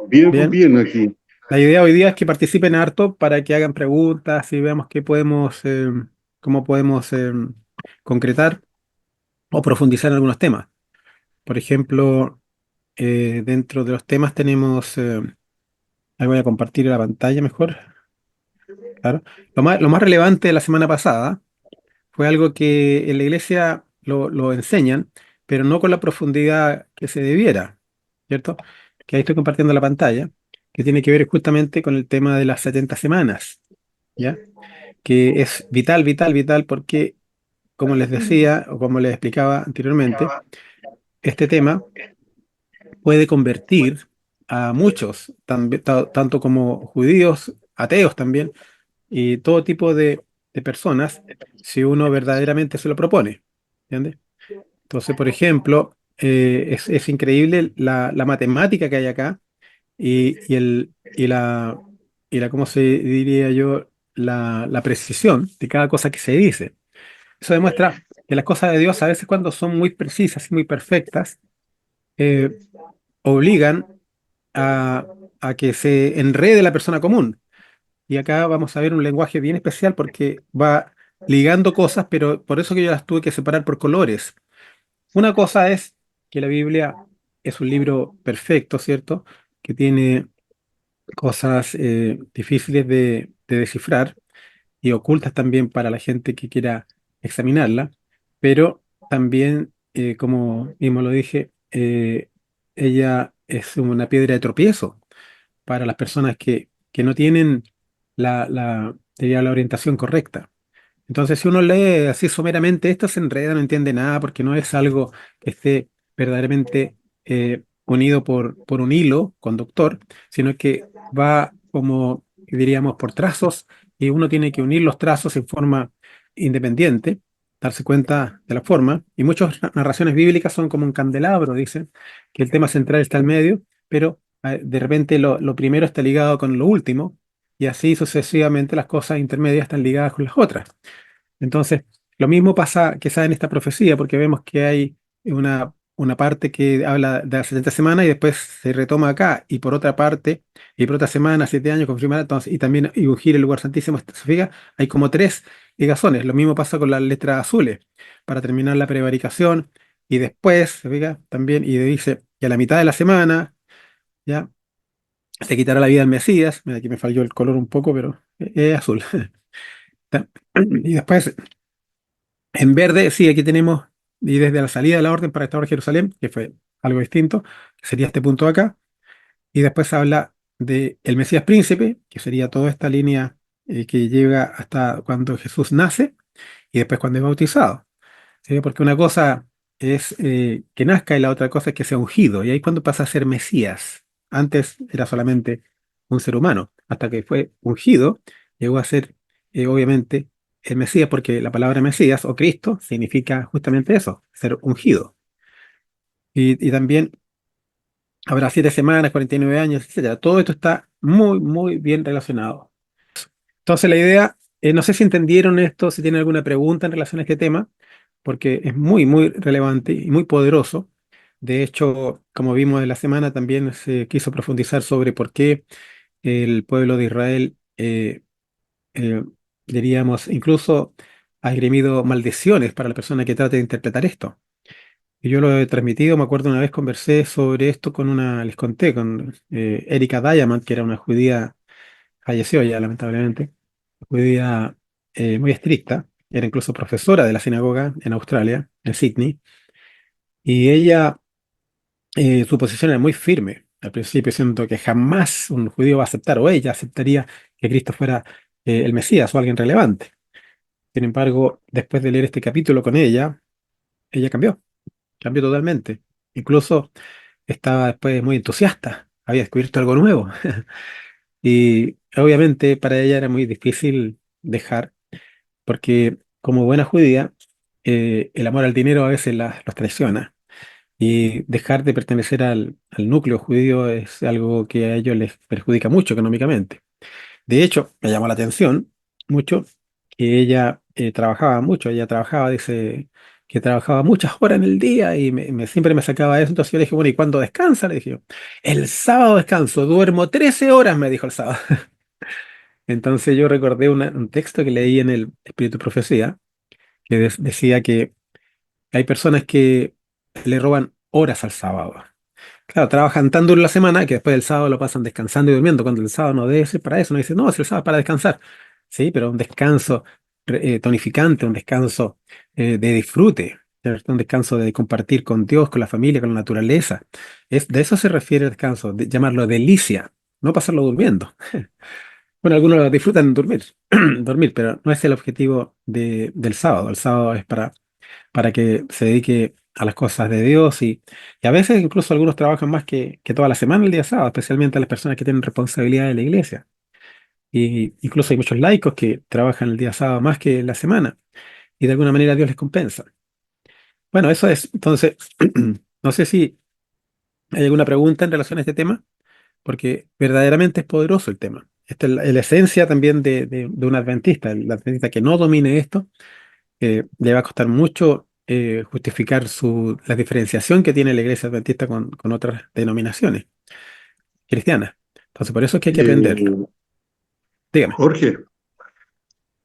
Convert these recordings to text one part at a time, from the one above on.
Bien, pues Bien. bien aquí. La idea hoy día es que participen harto para que hagan preguntas y veamos cómo podemos concretar o profundizar en algunos temas. Por ejemplo, dentro de los temas tenemos, ahí voy a compartir la pantalla mejor, claro. Lo más relevante de la semana pasada fue algo que en la iglesia lo enseñan, pero no con la profundidad que se debiera, ¿cierto? Que ahí estoy compartiendo la pantalla, que tiene que ver justamente con el tema de las 70 semanas, ¿ya? Que es vital, vital, vital, porque, como les decía o como les explicaba anteriormente, este tema puede convertir a muchos, tanto como judíos, ateos también, y todo tipo de personas, si uno verdaderamente se lo propone, ¿entiendes? Entonces, por ejemplo, es increíble la matemática que hay acá y la, ¿cómo se diría yo? La precisión de cada cosa que se dice. Eso demuestra que las cosas de Dios a veces cuando son muy precisas y muy perfectas, eh, obligan a, a que se enrede la persona común. Y acá vamos a ver un lenguaje bien especial porque va ligando cosas, pero por eso que yo las tuve que separar por colores. Una cosa es que la Biblia es un libro perfecto, ¿cierto? Que tiene cosas difíciles de descifrar y ocultas también para la gente que quiera examinarla, pero también, como mismo lo dije, ella es una piedra de tropiezo para las personas que no tienen diría, la orientación correcta. Entonces, si uno lee así someramente esto, se enreda, no entiende nada, porque no es algo que esté verdaderamente unido por un hilo conductor, sino que va como, diríamos, por trazos, y uno tiene que unir los trazos en forma independiente, darse cuenta de la forma. Y muchas narraciones bíblicas son como un candelabro, dicen, que el tema central está al medio, pero de repente lo primero está ligado con lo último, y así sucesivamente las cosas intermedias están ligadas con las otras. Entonces, lo mismo pasa quizá en esta profecía, porque vemos que hay una parte que habla de las 70 semanas y después se retoma acá, y por otra parte, y por otra semana, 7 años, confirmar, entonces, y también y ungir el lugar santísimo. ¿Se fija? Hay como tres ligazones. Lo mismo pasa con las letras azules, para terminar la prevaricación, y después, ¿se fija? También, y dice que a la mitad de la semana, ya, se quitará la vida al Mesías. Mira, aquí me falló el color un poco, pero es azul. Y después en verde, sí, aquí tenemos, y desde la salida de la orden para restaurar Jerusalén, que fue algo distinto, que sería este punto de acá, y después habla de el Mesías príncipe, que sería toda esta línea que llega hasta cuando Jesús nace y después cuando es bautizado. ¿Sí? Porque una cosa es que nazca y la otra cosa es que sea ungido, y ahí cuando pasa a ser Mesías. Antes era solamente un ser humano, hasta que fue ungido, llegó a ser obviamente el Mesías, porque la palabra Mesías o Cristo significa justamente eso, ser ungido. Y también habrá 7 semanas, 49 años, etcétera. Todo esto está muy, muy bien relacionado. Entonces la idea, no sé si entendieron esto, si tienen alguna pregunta en relación a este tema, porque es muy, muy relevante y muy poderoso. De hecho, como vimos en la semana, también se quiso profundizar sobre por qué el pueblo de Israel, eh, diríamos, incluso ha esgrimido maldiciones para la persona que trate de interpretar esto. Y yo lo he transmitido, me acuerdo una vez conversé sobre esto les conté, con Erika Diamond, que era una judía, falleció ya lamentablemente, judía muy estricta, era incluso profesora de la sinagoga en Australia, en Sydney, y ella, su posición era muy firme al principio, siendo que jamás un judío va a aceptar, o ella aceptaría que Cristo fuera el Mesías o alguien relevante. Sin embargo, después de leer este capítulo con ella cambió totalmente. Incluso estaba después muy entusiasta, había descubierto algo nuevo. Y obviamente para ella era muy difícil dejar, porque como buena judía, el amor al dinero a veces los traiciona. Y dejar de pertenecer al núcleo judío es algo que a ellos les perjudica mucho económicamente. De hecho, me llamó la atención mucho que ella trabajaba mucho. Ella trabajaba, dice que trabajaba muchas horas en el día y siempre me sacaba eso. Entonces yo le dije, bueno, ¿y cuándo descansa? Le dije yo, el sábado descanso, duermo 13 horas, me dijo el sábado. Entonces yo recordé un texto que leí en el Espíritu y Profecía, que decía que hay personas que le roban horas al sábado. Claro, trabajan tan duro la semana que después del sábado lo pasan descansando y durmiendo, cuando el sábado no debe ser para eso. No dice, no, es el sábado es para descansar. Sí, pero un descanso tonificante, un descanso de disfrute, ¿cierto? Un descanso de compartir con Dios, con la familia, con la naturaleza. De eso se refiere el descanso, de llamarlo delicia, no pasarlo durmiendo. Bueno, algunos lo disfrutan dormir, dormir, pero no es el objetivo del sábado. El sábado es para que se dedique a las cosas de Dios y a veces incluso algunos trabajan más que toda la semana el día sábado, especialmente las personas que tienen responsabilidad en la iglesia. Y incluso hay muchos laicos que trabajan el día sábado más que la semana y de alguna manera Dios les compensa. Bueno, eso es. Entonces, no sé si hay alguna pregunta en relación a este tema, porque verdaderamente es poderoso el tema. Esta es la esencia también de un adventista. El adventista que no domine esto le va a costar mucho justificar la diferenciación que tiene la iglesia adventista con otras denominaciones cristianas. Entonces, por eso es que hay que aprenderlo. Eh, Dígame. Jorge,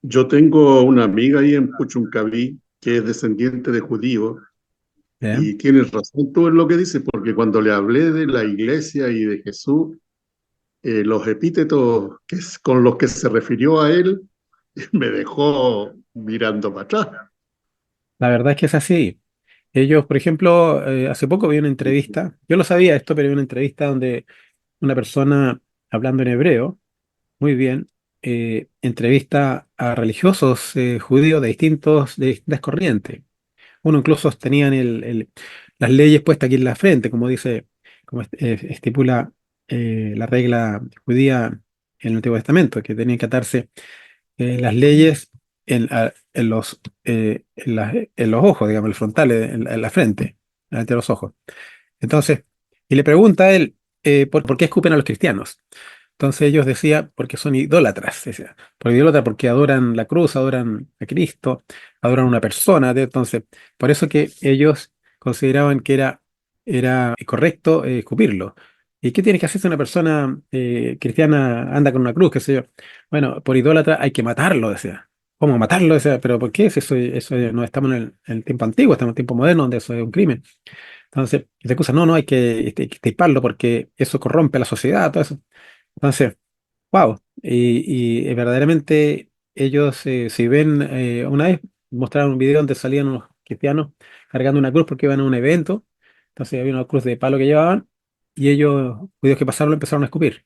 yo tengo una amiga ahí en Puchuncaví que es descendiente de judíos ¿Ya? y tienes razón tú en lo que dices, porque cuando le hablé de la iglesia y de Jesús, los epítetos con los que se refirió a él me dejó mirando para atrás. La verdad es que es así. Ellos, por ejemplo, hace poco vi una entrevista, yo lo sabía esto, pero vi una entrevista donde una persona hablando en hebreo, muy bien, entrevista a religiosos judíos de distintas corrientes. Uno incluso tenían las leyes puestas aquí en la frente, como dice, como estipula la regla judía en el Antiguo Testamento, que tenían que atarse las leyes en los ojos, digamos, el frontal, en la frente, delante de los ojos. Entonces, y le pregunta a él, ¿por qué escupen a los cristianos? Entonces ellos decían, porque son idólatras, decía, por idólatra porque adoran la cruz, adoran a Cristo, adoran a una persona. Entonces, por eso que ellos consideraban que era correcto escupirlo. ¿Y qué tiene que hacer si una persona cristiana anda con una cruz, qué sé yo? Bueno, por idólatra hay que matarlo, decía. ¿Cómo matarlo? Decía, pero ¿por qué? Si eso no estamos en el tiempo antiguo, estamos en el tiempo moderno, donde eso es un crimen. Entonces, y te acusan, no, no, hay que extirparlo porque eso corrompe la sociedad, todo eso. Entonces, wow. Y verdaderamente ellos, si ven, una vez mostraron un video donde salían unos cristianos cargando una cruz porque iban a un evento. Entonces había una cruz de palo que llevaban y ellos, judíos que pasaron, lo empezaron a escupir.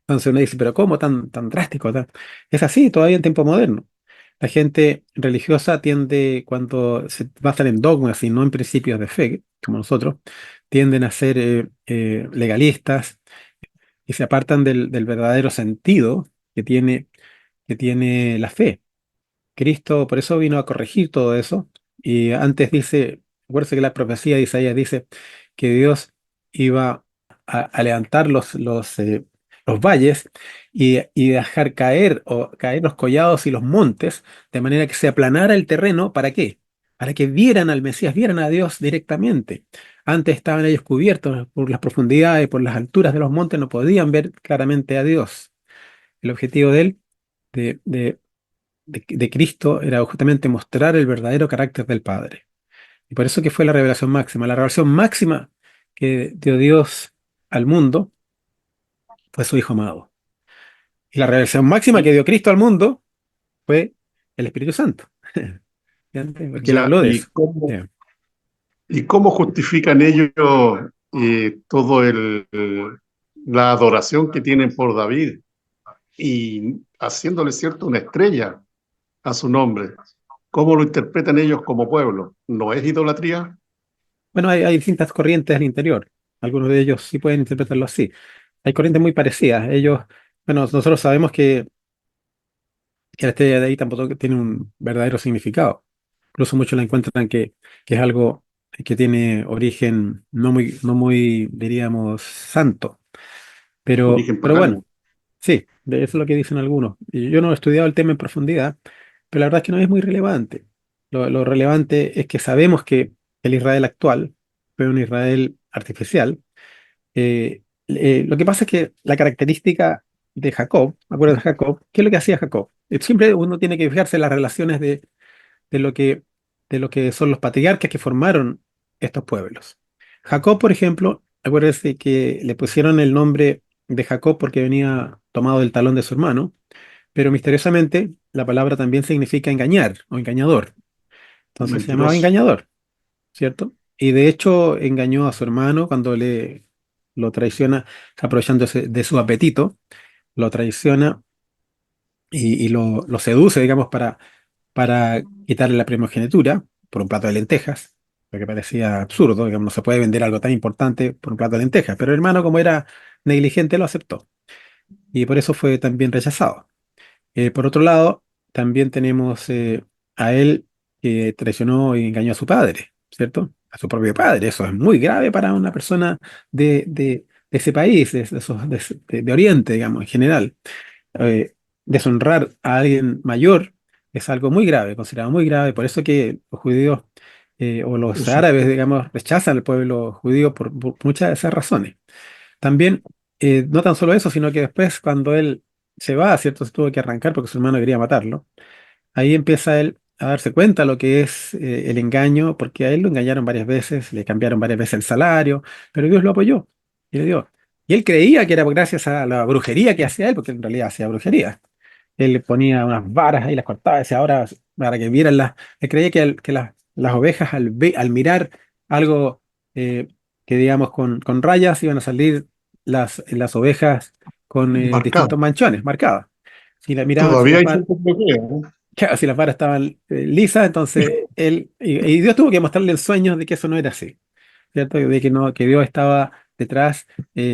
Entonces uno dice, pero ¿cómo tan drástico? Es así, todavía en tiempo moderno. La gente religiosa tiende, cuando se basan en dogmas y no en principios de fe, como nosotros, tienden a ser legalistas y se apartan del verdadero sentido que tiene la fe. Cristo por eso vino a corregir todo eso. Y antes dice, acuérdense que la profecía de Isaías dice que Dios iba a levantar los valles y dejar caer los collados y los montes, de manera que se aplanara el terreno. ¿Para qué? Para que vieran al Mesías, vieran a Dios directamente. Antes estaban ellos cubiertos por las profundidades, por las alturas de los montes, no podían ver claramente a Dios. El objetivo de él, de de Cristo era justamente mostrar el verdadero carácter del Padre. Y por eso que fue la revelación máxima. La revelación máxima que dio Dios al mundo fue su Hijo amado. Y la revelación máxima que Y dio Cristo al mundo fue el Espíritu Santo. ¿Entiendes? Porque él ya, habló de eso. Yeah. y cómo justifican ellos todo la adoración que tienen por David y haciéndole cierto una estrella a su nombre? ¿Cómo lo interpretan ellos como pueblo? ¿No es idolatría? Bueno, hay distintas corrientes al interior. Algunos de ellos sí pueden interpretarlo así. Hay corrientes muy parecidas. Ellos, bueno, nosotros sabemos que la estrella de ahí tampoco tiene un verdadero significado. Incluso muchos la encuentran que es algo que tiene origen no muy, diríamos, santo. Origen Pero bueno, pagano. sí, eso es lo que dicen algunos. Y yo no he estudiado el tema en profundidad, pero la verdad es que no es muy relevante. Lo relevante es que sabemos que el Israel actual fue un Israel artificial. Lo que pasa es que la característica de Jacob, me acuerdo de Jacob, ¿qué es lo que hacía Jacob? Siempre uno tiene que fijarse en las relaciones de lo que, de lo que son los patriarcas que formaron estos pueblos. Jacob, por ejemplo, acuérdense que le pusieron el nombre de Jacob porque venía tomado del talón de su hermano, pero misteriosamente la palabra también significa engañar o engañador. Entonces se llamaba Mentiroso. engañador, ¿cierto? Y de hecho engañó a su hermano cuando lo traiciona, aprovechándose de su apetito, lo traiciona y lo seduce, digamos, para quitarle la primogenitura por un plato de lentejas, lo que parecía absurdo, digamos, no se puede vender algo tan importante por un plato de lentejas, pero el hermano, como era negligente, lo aceptó y por eso fue también rechazado. Por otro lado, también tenemos a él que traicionó y engañó a su padre, ¿cierto? A su propio padre. Eso es muy grave para una persona de ese país, de Oriente, digamos, en general. Deshonrar a alguien mayor es algo muy grave, considerado muy grave. Por eso que los judíos o los Eso, árabes, digamos, rechazan al pueblo judío por muchas de esas razones. También, no tan solo eso, sino que después cuando él se va, ¿cierto? Se tuvo que arrancar porque su hermano quería matarlo. Ahí empieza él a darse cuenta lo que es el engaño, porque a él lo engañaron varias veces, le cambiaron varias veces el salario, pero Dios lo apoyó y le dio. Y él creía que era gracias a la brujería que hacía él, porque en realidad hacía brujería. Él le ponía unas varas ahí, las cortaba, decía ahora para que vieran las. Él creía que las ovejas al mirar algo que digamos con rayas iban a salir las ovejas con distintos marcado. manchones marcadas. Si la miraban, Todavía hay gente que lo cree, ¿no? claro, si las varas estaban lisas, entonces y Dios tuvo que mostrarle en sueños de que eso no era así, ¿cierto? De que no, que Dios estaba detrás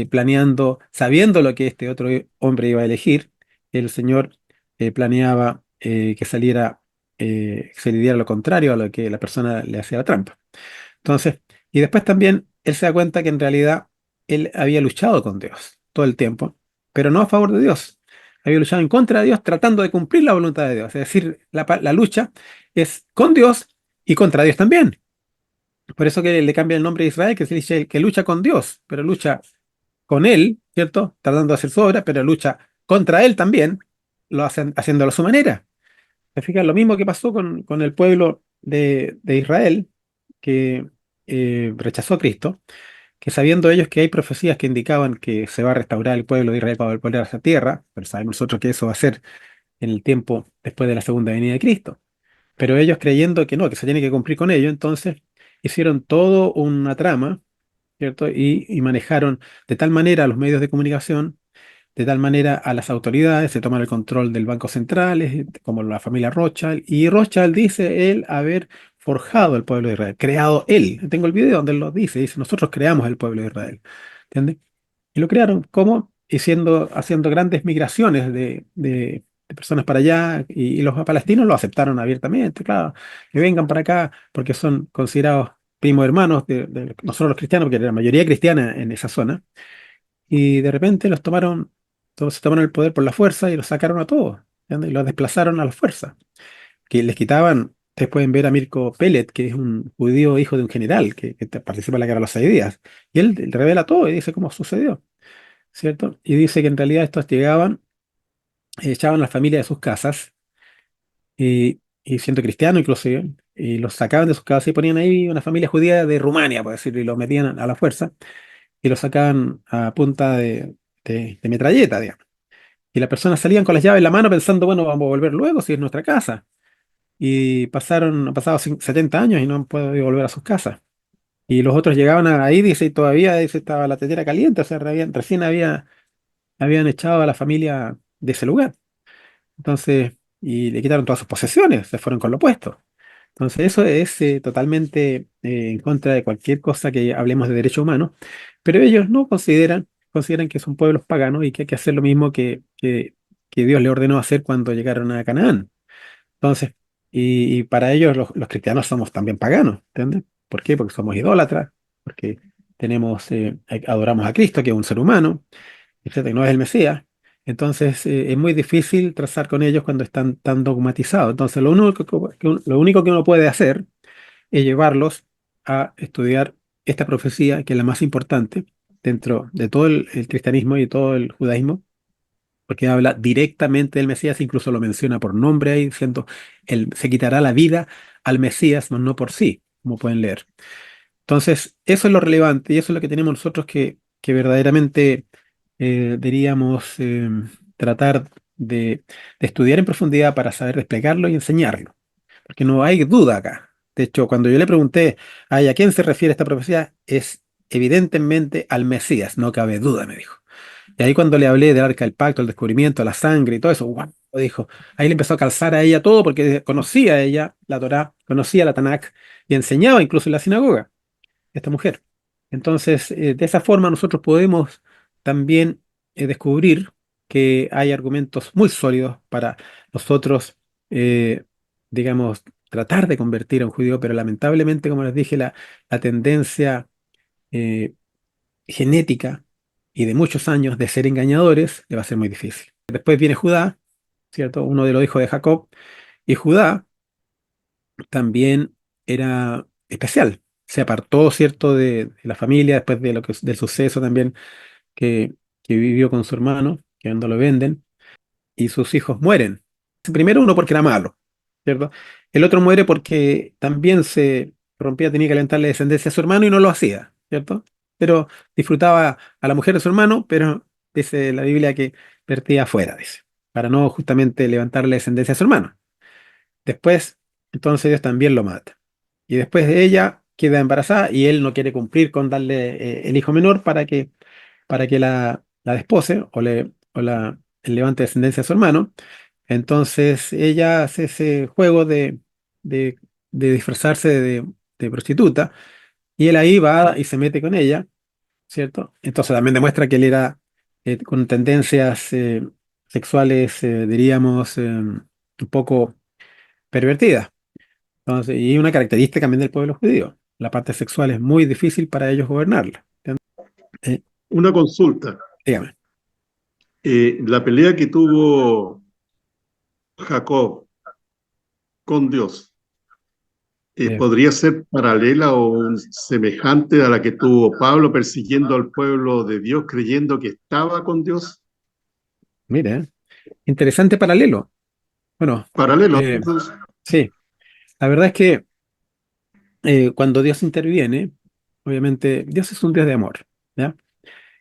planeando, sabiendo lo que este otro hombre iba a elegir, el Señor planeaba que saliera, que se le diera lo contrario a lo que la persona le hacía la trampa. Entonces, y después también él se da cuenta que en realidad él había luchado con Dios todo el tiempo, pero no a favor de Dios. Había luchado en contra de Dios tratando de cumplir la voluntad de Dios. Es decir, la lucha es con Dios y contra Dios también. Por eso que le cambia el nombre de Israel, que se dice que lucha con Dios, pero lucha con él, ¿cierto? Tratando de hacer su obra, pero lucha contra él también, lo hacen haciéndolo a su manera. ¿Te fijas? Lo mismo que pasó con el pueblo de Israel, que rechazó a Cristo, que sabiendo ellos que hay profecías que indicaban que se va a restaurar el pueblo de Israel para volver a esa tierra, pero sabemos nosotros que eso va a ser en el tiempo después de la segunda venida de Cristo. Pero ellos creyendo que no, que se tiene que cumplir con ello, entonces hicieron todo una trama, ¿cierto? Y manejaron de tal manera los medios de comunicación, de tal manera a las autoridades, se toman el control del Banco Central, como la familia Rothschild, y Rothschild dice él haber forjado el pueblo de Israel, creado él. Tengo el video donde él lo dice, nosotros creamos el pueblo de Israel, ¿entiendes? Y lo crearon, ¿cómo? Haciendo grandes migraciones de personas para allá, y los palestinos lo aceptaron abiertamente, claro, que vengan para acá porque son considerados primos hermanos de nosotros los cristianos, porque era la mayoría cristiana en esa zona y de repente todos se tomaron el poder por la fuerza y los sacaron a todos, ¿entiendes? Y los desplazaron a la fuerza. Que les quitaban, ustedes pueden ver a Mirko Pellet, que es un judío hijo de un general que participa en la guerra de los 6 días. Y él revela todo y dice cómo sucedió, ¿cierto? Y dice que en realidad estos llegaban, echaban a la familia de sus casas, y siendo cristiano inclusive, y los sacaban de sus casas y ponían ahí una familia judía de Rumania, por decirlo, y los metían a la fuerza y los sacaban a punta de metralleta, digamos. Y las personas salían con las llaves en la mano pensando, bueno, vamos a volver luego si es nuestra casa. Y han pasado 70 años y no han podido volver a sus casas. Y los otros llegaban ahí, dice, y todavía dice, estaba la tetera caliente, o sea, recién habían echado a la familia de ese lugar. Entonces, y le quitaron todas sus posesiones, se fueron con lo opuesto. Entonces, eso es totalmente en contra de cualquier cosa que hablemos de derechos humanos, pero ellos no consideran que son pueblos paganos y que hay que hacer lo mismo que Dios le ordenó hacer cuando llegaron a Canaán. Entonces, y para ellos los cristianos somos también paganos, ¿entiendes? ¿Por qué? Porque somos idólatras, porque adoramos a Cristo, que es un ser humano, etcétera, y no es el Mesías. Entonces, es muy difícil trazar con ellos cuando están tan dogmatizados. Entonces, lo único que uno puede hacer es llevarlos a estudiar esta profecía, que es la más importante dentro de todo el cristianismo y todo el judaísmo, porque habla directamente del Mesías, incluso lo menciona por nombre ahí, diciendo, él se quitará la vida al Mesías, mas no por sí, como pueden leer. Entonces, eso es lo relevante y eso es lo que tenemos nosotros que verdaderamente deberíamos tratar de estudiar en profundidad para saber desplegarlo y enseñarlo, porque no hay duda acá. De hecho, cuando yo le pregunté, "Ay, ¿a quién se refiere esta profecía?", es evidentemente al Mesías, no cabe duda, me dijo. Y ahí cuando le hablé del arca del pacto, el descubrimiento, la sangre y todo eso, ¡guau! Dijo, ahí le empezó a calzar a ella todo porque conocía a ella la Torá, conocía la Tanakh y enseñaba incluso en la sinagoga, esta mujer. Entonces, de esa forma nosotros podemos también descubrir que hay argumentos muy sólidos para nosotros, eh, digamos, tratar de convertir a un judío, pero lamentablemente, como les dije, la tendencia eh, genética y de muchos años de ser engañadores le va a ser muy difícil. Después viene Judá, ¿cierto? Uno de los hijos de Jacob, y Judá también era especial. Se apartó, ¿cierto?, de la familia después de del suceso también que, que vivió con su hermano, que cuando lo venden, y sus hijos mueren. Primero uno porque era malo, ¿cierto? El otro muere porque también se rompía, tenía que alentarle descendencia a su hermano y no lo hacía, ¿cierto? Pero disfrutaba a la mujer de su hermano, pero dice la Biblia que vertía afuera, dice, para no justamente levantarle descendencia a su hermano. Después, entonces Dios también lo mata. Y después de ella queda embarazada y él no quiere cumplir con darle el hijo menor para que la despose o levante descendencia a su hermano. Entonces ella hace ese juego de, de disfrazarse de prostituta y él ahí va y se mete con ella, ¿cierto? Entonces también demuestra que él era con tendencias sexuales, diríamos, un poco pervertidas. Entonces, y una característica también del pueblo judío. La parte sexual es muy difícil para ellos gobernarla. ¿Entiendes? Eh, Una consulta. dígame. La pelea que tuvo Jacob con Dios, Eh, ¿podría ser paralela o semejante a la que tuvo Pablo persiguiendo al pueblo de Dios, creyendo que estaba con Dios? mire, interesante paralelo. Bueno, Paralelo. eh, sí, la verdad es que cuando Dios interviene, obviamente Dios es un Dios de amor, ¿ya?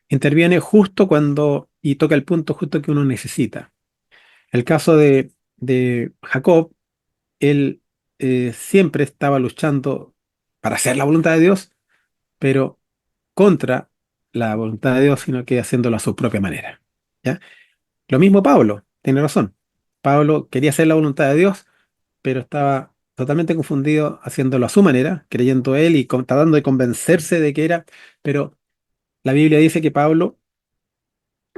Interviene justo cuando y toca el punto justo que uno necesita. El caso de Jacob, él siempre estaba luchando para hacer la voluntad de Dios, pero contra la voluntad de Dios, sino que haciéndolo a su propia manera, ¿ya? Lo mismo Pablo, tiene razón. Pablo quería hacer la voluntad de Dios, pero estaba totalmente confundido haciéndolo a su manera, creyendo él y tratando de convencerse de que era, pero la Biblia dice que Pablo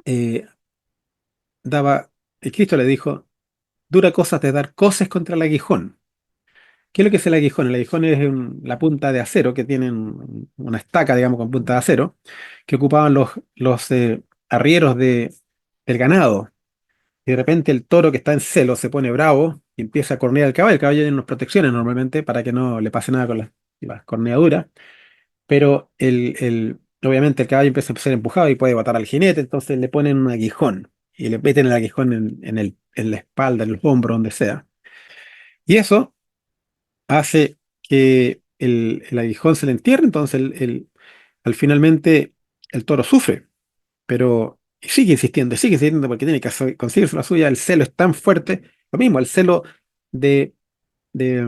eh, daba, el Cristo le dijo, dura cosas de dar coces contra el aguijón. ¿Qué es lo que es el aguijón? El aguijón es la punta de acero que tienen una estaca, digamos, con punta de acero, que ocupaban los arrieros del ganado. Y de repente el toro que está en celo se pone bravo y empieza a cornear al caballo. El caballo tiene unas protecciones normalmente para que no le pase nada con las corneaduras. Pero obviamente el caballo empieza a ser empujado y puede matar al jinete, entonces le ponen un aguijón y le meten el aguijón en la espalda, en los hombros, donde sea. Y eso hace que el aguijón se le entierre, entonces al finalmente el toro sufre, pero sigue insistiendo porque tiene que conseguirse la suya. El celo es tan fuerte, lo mismo, el celo de, de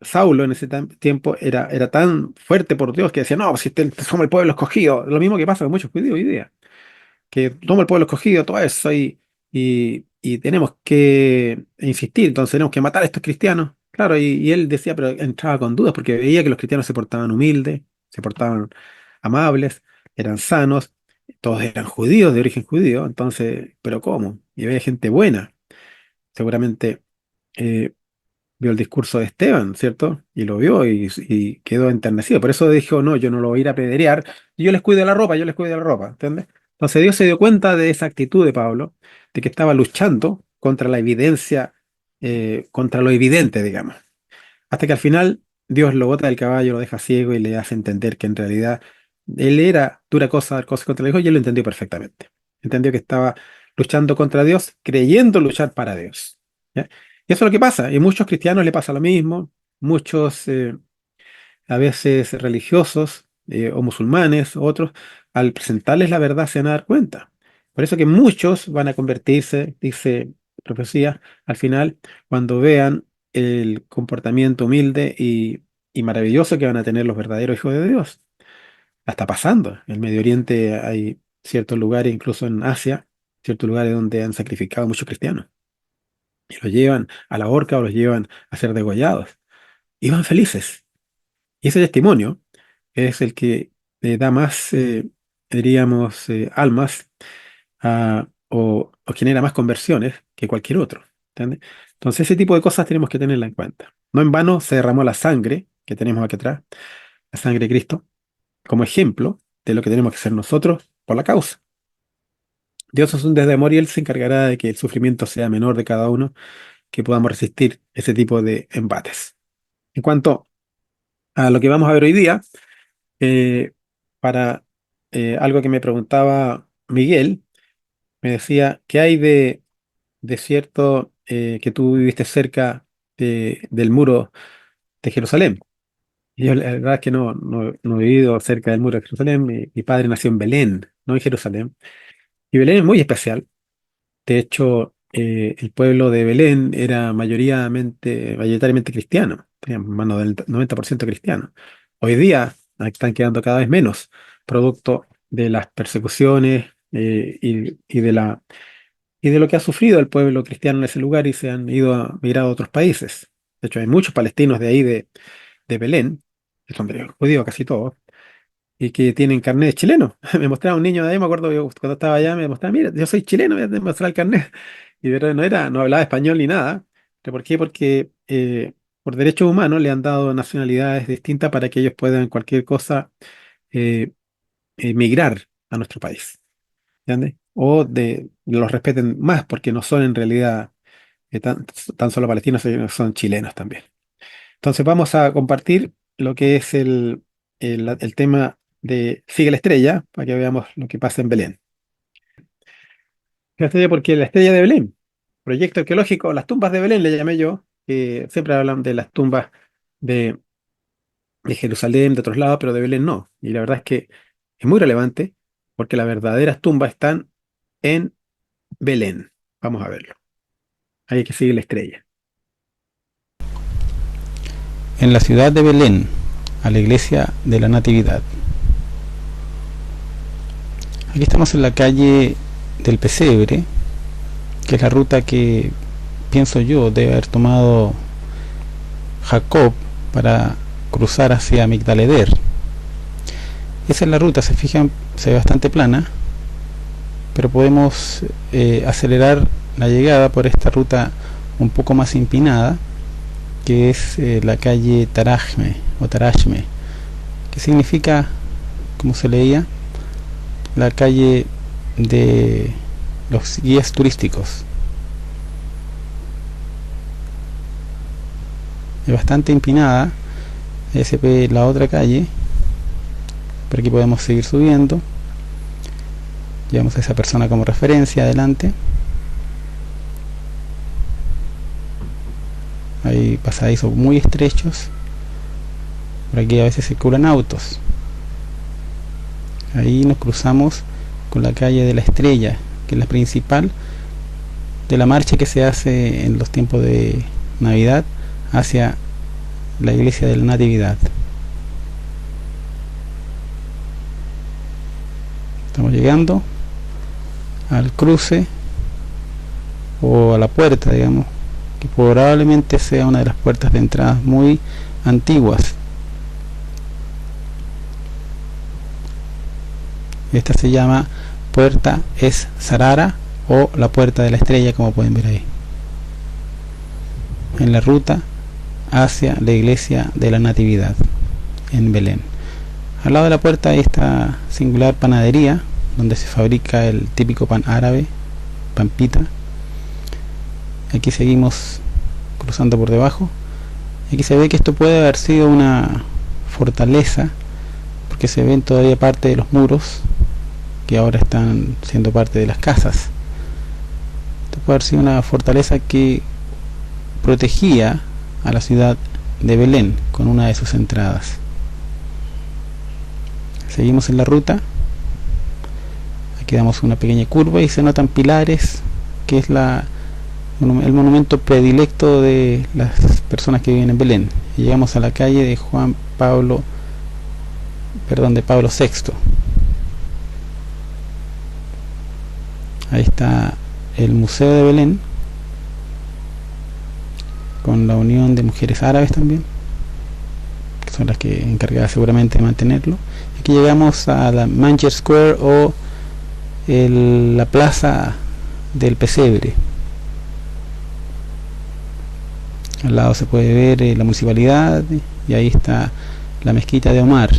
Saulo en ese tiempo era tan fuerte por Dios que decía, no, si somos el pueblo escogido, lo mismo que pasa con muchos judíos hoy día, que somos el pueblo escogido, todo eso, y tenemos que insistir, entonces tenemos que matar a estos cristianos. Claro, y él decía, pero entraba con dudas porque veía que los cristianos se portaban humildes, se portaban amables, eran sanos, todos eran judíos, de origen judío, entonces, pero ¿cómo? Y había gente buena, seguramente. eh, Vio el discurso de Esteban, ¿cierto? Y lo vio y quedó enternecido. Por eso dijo, no, yo no lo voy a ir a apedrear. Y yo les cuido de la ropa, yo les cuido de la ropa, ¿entiendes? Entonces Dios se dio cuenta de esa actitud de Pablo, de que estaba luchando contra la evidencia, contra lo evidente, digamos. Hasta que al final Dios lo bota del caballo, lo deja ciego y le hace entender que en realidad él era dura cosa contra el hijo y él lo entendió perfectamente. Entendió que estaba luchando contra Dios, creyendo luchar para Dios. ¿Ya? Y eso es lo que pasa. Y muchos cristianos le pasa lo mismo. Muchos, a veces religiosos o musulmanes, otros, al presentarles la verdad se van a dar cuenta. Por eso que muchos van a convertirse, dice profecía, al final, cuando vean el comportamiento humilde y maravilloso que van a tener los verdaderos hijos de Dios. La está pasando. En el Medio Oriente hay ciertos lugares, incluso en Asia, ciertos lugares donde han sacrificado muchos cristianos. Y los llevan a la horca o los llevan a ser degollados. Y van felices. Y ese testimonio es el que da más, diríamos, almas o genera más conversiones que cualquier otro. ¿Entiendes? Entonces, ese tipo de cosas tenemos que tenerla en cuenta. No en vano se derramó la sangre que tenemos aquí atrás, la sangre de Cristo, como ejemplo de lo que tenemos que hacer nosotros por la causa. Dios es un Dios de amor y Él se encargará de que el sufrimiento sea menor de cada uno, que podamos resistir ese tipo de embates. En cuanto a lo que vamos a ver hoy día, eh, para algo que me preguntaba Miguel, me decía, ¿qué hay de cierto que tú viviste cerca del muro de Jerusalén? Y yo la verdad es que no he vivido cerca del muro de Jerusalén. Mi padre nació en Belén, no en Jerusalén. Y Belén es muy especial. De hecho, el pueblo de Belén era mayoritariamente cristiano. Tenían más del 90% cristiano. Hoy día están quedando cada vez menos, producto de las persecuciones y de lo que ha sufrido el pueblo cristiano en ese lugar y se han migrado a otros países. De hecho, hay muchos palestinos de ahí de Belén, que son de judíos casi todos, y que tienen carnet chileno. Me mostraba un niño de ahí, me acuerdo yo cuando estaba allá, me mostraba, mira, yo soy chileno, voy a demostrar el carnet. Y pero no hablaba español ni nada. ¿Pero por qué? Porque por derechos humanos le han dado nacionalidades distintas para que ellos puedan cualquier cosa eh, migrar a nuestro país. ¿Entiendes? O los respeten más porque no son en realidad tan solo palestinos, sino que son chilenos también. Entonces vamos a compartir lo que es el tema de Sigue la Estrella, para que veamos lo que pasa en Belén. La estrella porque la estrella de Belén, proyecto arqueológico, las tumbas de Belén le llamé yo, que siempre hablan de las tumbas de, de Jerusalén, de otros lados, pero de Belén no. Y la verdad es que es muy relevante porque las verdaderas tumbas están en Belén. Vamos a verlo. Hay que seguir la estrella. En la ciudad de Belén, a la iglesia de la Natividad. Aquí estamos en la calle del Pesebre, que es la ruta que pienso yo debe haber tomado Jacob para cruzar hacia Migdaleder. Esa es la ruta, se fijan, se ve bastante plana, pero podemos acelerar la llegada por esta ruta un poco más empinada, que es la calle Tarajme o Tarashme, que significa, como se leía, la calle de los guías turísticos. Es bastante empinada, se ve la otra calle, por aquí podemos seguir subiendo. Llevamos a esa persona como referencia adelante. Hay pasadizos muy estrechos. Por aquí a veces circulan autos. Ahí nos cruzamos con la calle de la Estrella, que es la principal de la marcha que se hace en los tiempos de Navidad hacia la iglesia de la Natividad. Estamos llegando al cruce o a la puerta, digamos, que probablemente sea una de las puertas de entrada muy antiguas. Esta se llama Puerta Es Sarara o la Puerta de la Estrella, como pueden ver ahí, en la ruta hacia la iglesia de la Natividad en Belén. Al lado de la puerta hay esta singular panadería donde se fabrica el típico pan árabe, pan pita. Aquí seguimos cruzando por debajo. Aquí se ve que esto puede haber sido una fortaleza, porque se ven todavía parte de los muros que ahora están siendo parte de las casas. Esto puede haber sido una fortaleza que protegía a la ciudad de Belén con una de sus entradas. Seguimos en la ruta. Aquí damos una pequeña curva y se notan pilares, que es el monumento predilecto de las personas que viven en Belén. Y llegamos a la calle de Pablo VI. Ahí está el Museo de Belén, con la Unión de Mujeres Árabes también, que son las que encargadas seguramente de mantenerlo. Aquí llegamos a la Manchester Square, o la plaza del pesebre. Al lado se puede ver la municipalidad, y ahí está la mezquita de Omar,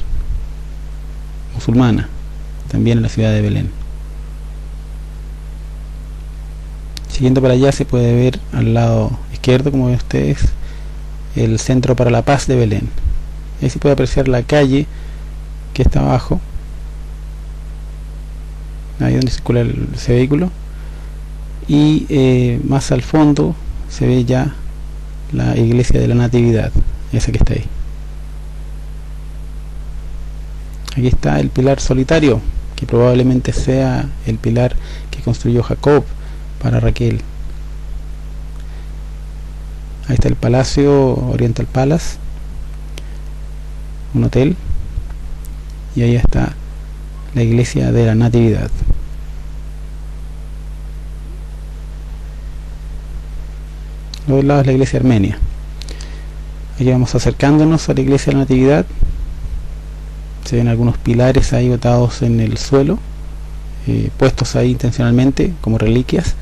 musulmana, también en la ciudad de Belén. Siguiendo para allá se puede ver al lado izquierdo, como ven ustedes, el Centro para la Paz de Belén. Ahí se puede apreciar la calle que está abajo, ahí donde circula ese vehículo, y más al fondo se ve ya la iglesia de la Natividad, esa que está ahí. Aquí está el pilar solitario, que probablemente sea el pilar que construyó Jacob para Raquel. Ahí está el Palacio Oriental Palace, un hotel, y ahí está la iglesia de la Natividad. A los lados la iglesia armenia. Aquí vamos acercándonos a la iglesia de la Natividad. Se ven algunos pilares ahí botados en el suelo, puestos ahí intencionalmente como reliquias,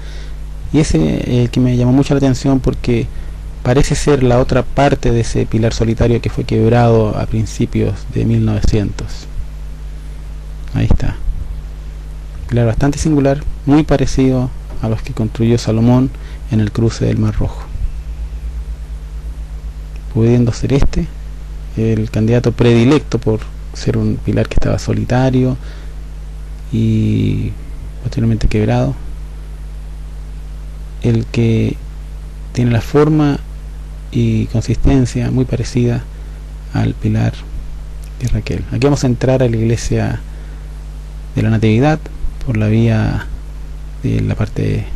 y ese que me llamó mucho la atención, porque parece ser la otra parte de ese pilar solitario que fue quebrado a principios de 1900. Ahí está, pilar bastante singular, muy parecido a los que construyó Salomón en el cruce del Mar Rojo, pudiendo ser este el candidato predilecto por ser un pilar que estaba solitario y posteriormente quebrado, el que tiene la forma y consistencia muy parecida al pilar de Raquel. Aquí vamos a entrar a la iglesia de la Natividad por la vía de la parte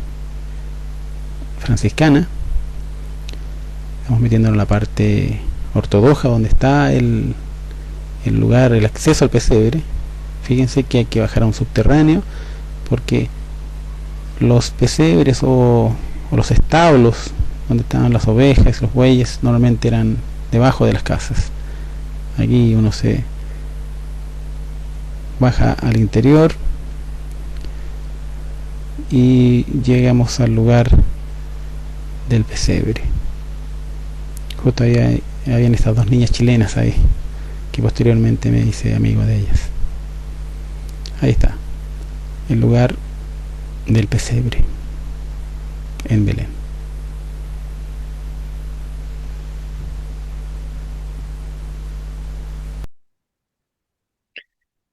franciscana. Estamos metiéndonos en la parte ortodoxa, donde está el lugar, el acceso al pesebre. Fíjense que hay que bajar a un subterráneo, porque los pesebres o los establos donde estaban las ovejas, los bueyes, normalmente eran debajo de las casas. Aquí uno se baja al interior y llegamos al lugar del pesebre. Justo ahí habían estas dos niñas chilenas ahí, que posteriormente me hice amigo de ellas. Ahí está el lugar del pesebre en Belén.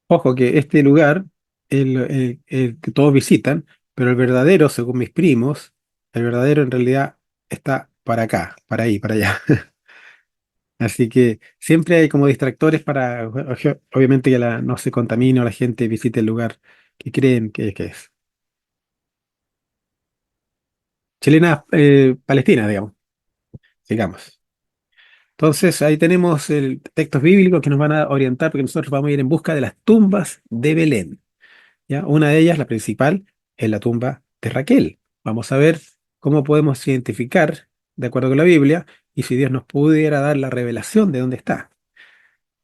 Ojo que este lugar, el que todos visitan, pero el verdadero, según mis primos, el verdadero en realidad está para acá, para ahí, para allá. Así que siempre hay como distractores para, obviamente, que no se contamine o la gente visite el lugar que creen que es. Chilena, Palestina, digamos. Entonces ahí tenemos el textos bíblicos que nos van a orientar, porque nosotros vamos a ir en busca de las tumbas de Belén. ¿Ya? Una de ellas, la principal, es la tumba de Raquel. Vamos a ver cómo podemos identificar, de acuerdo con la Biblia, y si Dios nos pudiera dar la revelación de dónde está.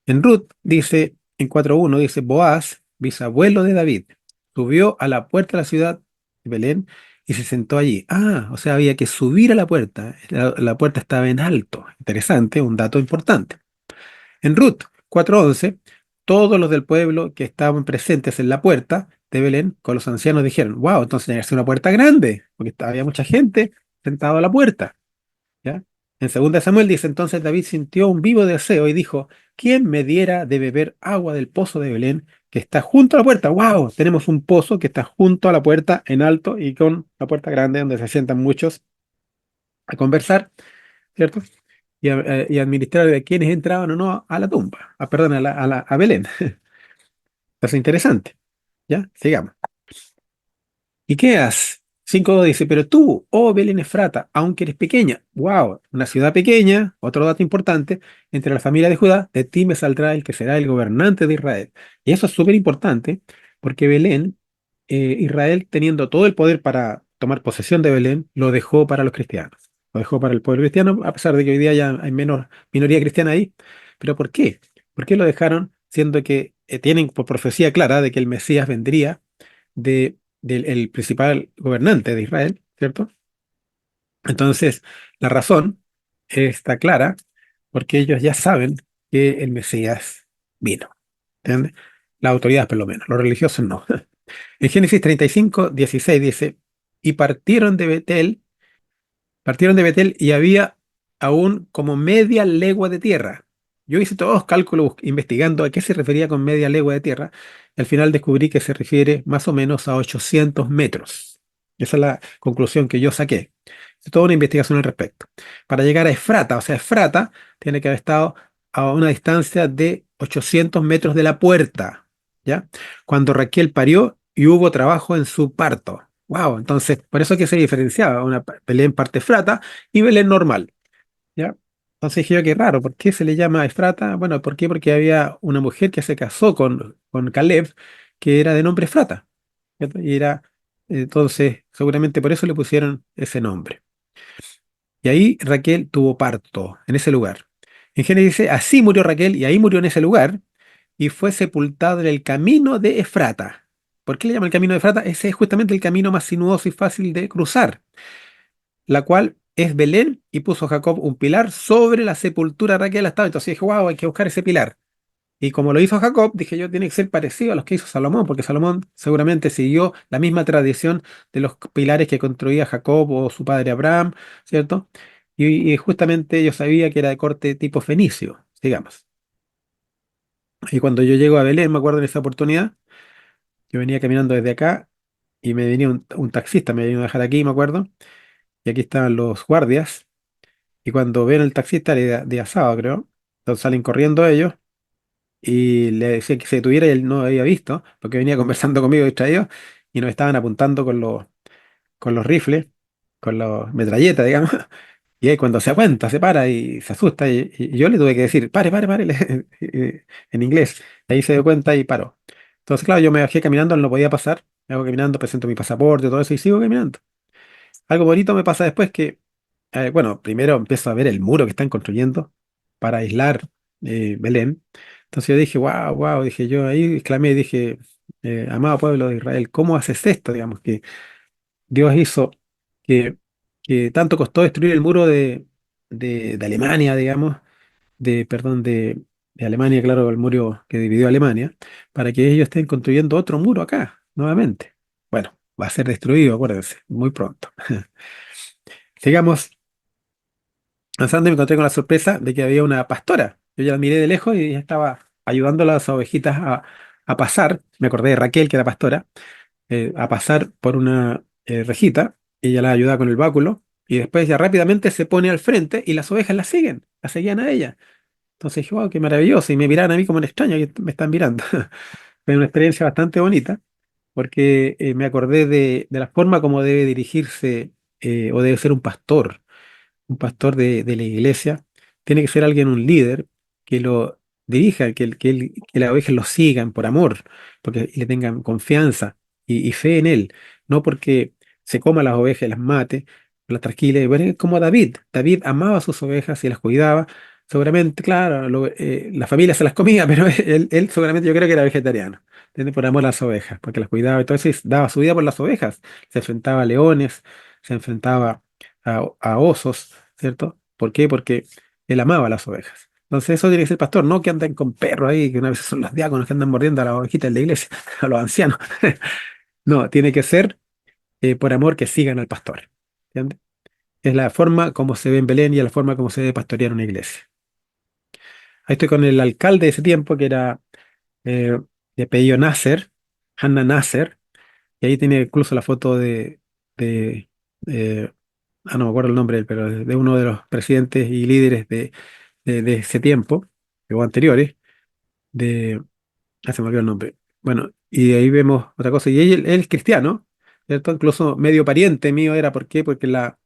En Ruth dice, en 4:1 dice, Boaz, bisabuelo de David, subió a la puerta de la ciudad de Belén y se sentó allí. O sea, había que subir a la puerta. La puerta estaba en alto. Interesante, un dato importante. En Ruth 4:11, todos los del pueblo que estaban presentes en la puerta de Belén con los ancianos dijeron, wow, entonces tiene que ser una puerta grande, porque había mucha gente sentada a la puerta. ¿Ya? En 2 Samuel dice, entonces David sintió un vivo deseo y dijo, ¿quién me diera de beber agua del pozo de Belén que está junto a la puerta? ¡Wow! Tenemos un pozo que está junto a la puerta en alto y con la puerta grande donde se sientan muchos a conversar, ¿cierto? Y administrar de quiénes entraban o no a la tumba, perdón, a Belén. Es interesante. ¿Ya? Sigamos. ¿Y qué haces? 5.2 dice, pero tú, oh Belén Efrata, aunque eres pequeña, wow, una ciudad pequeña, otro dato importante, entre la familia de Judá, de ti me saldrá el que será el gobernante de Israel. Y eso es súper importante, porque Belén, Israel, teniendo todo el poder para tomar posesión de Belén, lo dejó para los cristianos. Lo dejó para el pueblo cristiano, a pesar de que hoy día ya hay menos minoría cristiana ahí. ¿Pero por qué? ¿Por qué lo dejaron siendo que tienen por profecía clara de que el Mesías vendría del el principal gobernante de Israel, ¿cierto? Entonces, la razón está clara porque ellos ya saben que el Mesías vino, ¿entiendes? Las autoridades por lo menos, los religiosos no. En Génesis 35:16 dice, y partieron de Betel y había aún como media legua de tierra. Yo hice todos los cálculos investigando a qué se refería con media legua de tierra. Y al final descubrí que se refiere más o menos a 800 metros. Esa es la conclusión que yo saqué. Hice toda una investigación al respecto. Para llegar a Efrata, o sea, Efrata tiene que haber estado a una distancia de 800 metros de la puerta, ¿ya? Cuando Raquel parió y hubo trabajo en su parto. Wow, entonces, por eso es que se diferenciaba una Belén parte Efrata y Belén normal, ¿ya? Entonces dije yo, qué raro, ¿por qué se le llama Efrata? Bueno, ¿por qué? Porque había una mujer que se casó con Caleb, que era de nombre Efrata, ¿cierto? Y era, entonces, seguramente por eso le pusieron ese nombre. Y ahí Raquel tuvo parto, en ese lugar. En Génesis dice, así murió Raquel y ahí murió en ese lugar y fue sepultado en el camino de Efrata. ¿Por qué le llama el camino de Efrata? Ese es justamente el camino más sinuoso y fácil de cruzar, la cual es Belén, y puso Jacob un pilar sobre la sepultura de Raquel estaba. Entonces dije, wow, hay que buscar ese pilar. Y como lo hizo Jacob, dije yo, tiene que ser parecido a los que hizo Salomón, porque Salomón seguramente siguió la misma tradición de los pilares que construía Jacob o su padre Abraham, ¿cierto? Y justamente yo sabía que era de corte tipo fenicio, digamos. Y cuando yo llego a Belén, me acuerdo en esa oportunidad, yo venía caminando desde acá y me venía un taxista, me venía a dejar aquí, me acuerdo, y aquí estaban los guardias, y cuando ven al taxista, era de asado, creo, entonces salen corriendo ellos y le decía que se detuviera y él no había visto, porque venía conversando conmigo distraído, y nos estaban apuntando con los rifles, con los metralletas, digamos, y ahí cuando se da cuenta, se para y se asusta, y yo le tuve que decir, pare, pare, pare, en inglés, y ahí se dio cuenta y paró. Entonces, claro, yo me bajé caminando, él no podía pasar, me hago caminando, presento mi pasaporte, todo eso, y sigo caminando. Algo bonito me pasa después que, bueno, primero empiezo a ver el muro que están construyendo para aislar Belén. Entonces yo dije, wow, wow, dije yo ahí, exclamé y dije, amado pueblo de Israel, ¿cómo haces esto? Digamos que Dios hizo que, que tanto costó destruir el muro de Alemania, digamos, perdón, de Alemania, claro, el muro que dividió Alemania, para que ellos estén construyendo otro muro acá, nuevamente. Bueno, va a ser destruido, acuérdense, muy pronto. Sigamos avanzando y me encontré con la sorpresa de que había una pastora. Yo ya la miré de lejos y ella estaba ayudando a las ovejitas a pasar. Me acordé de Raquel, que era pastora, a pasar por una rejita. Ella la ayudaba con el báculo y después ya rápidamente se pone al frente y las ovejas la siguen, la seguían a ella. Entonces dije, wow, qué maravilloso. Y me miraban a mí como un extraño que me están mirando. Fue una experiencia bastante bonita porque me acordé de la forma como debe dirigirse o debe ser un pastor de la iglesia, tiene que ser alguien, un líder, que lo dirija, que las ovejas lo sigan por amor, porque le tengan confianza y fe en él, no porque se coma las ovejas y las mate, las trasquile. Bueno, es como David. David amaba a sus ovejas y las cuidaba. Seguramente, claro, la familia se las comía, pero él seguramente yo creo que era vegetariano. ¿Entiendes? Por amor a las ovejas, porque las cuidaba. Entonces daba su vida por las ovejas. Se enfrentaba a leones, se enfrentaba a osos, ¿cierto? ¿Por qué? Porque él amaba a las ovejas. Entonces eso tiene que ser pastor, no que anden con perros ahí, que una vez son los diáconos que andan mordiendo a las ovejitas de la iglesia, a los ancianos. No, tiene que ser por amor que sigan al pastor. ¿Entiendes? Es la forma como se ve en Belén y es la forma como se debe pastorear una iglesia. Ahí estoy con el alcalde de ese tiempo, que era eh, de apellido Nasser, Hanna Nasser, y ahí tiene incluso la foto de, eh, no me acuerdo el nombre, pero de uno de los presidentes y líderes de ese tiempo, o anteriores, de, se me olvidó el nombre. Bueno, y ahí vemos otra cosa, y él es cristiano, ¿cierto? Incluso medio pariente mío era, ¿por qué? Porque la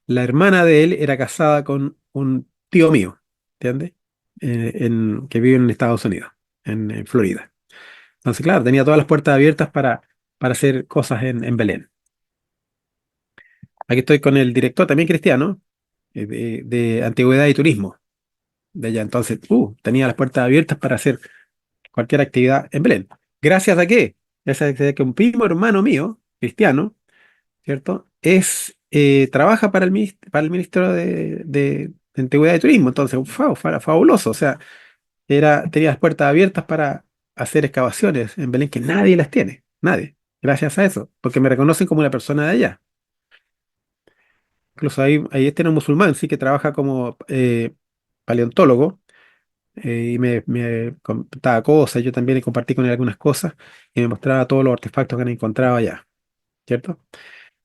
hermana de él era casada con un tío mío, ¿entiendes? Que vive en Estados Unidos, en Florida. Entonces, claro, tenía todas las puertas abiertas para hacer cosas en Belén. Aquí estoy con el director, también cristiano, de Antigüedad y Turismo de allá. Entonces, tenía las puertas abiertas para hacer cualquier actividad en Belén. ¿Gracias a qué? Gracias a que un primo hermano mío, cristiano, ¿cierto? Trabaja para el Ministerio de Antigüedad y Turismo. Entonces, fabuloso. O sea, tenía las puertas abiertas para hacer excavaciones en Belén que nadie las tiene. Nadie. Gracias a eso. Porque me reconocen como una persona de allá. Incluso ahí este no es musulmán, sí que trabaja como paleontólogo. Y me contaba cosas. Yo también le compartí con él algunas cosas y me mostraba todos los artefactos que han encontrado allá. ¿Cierto?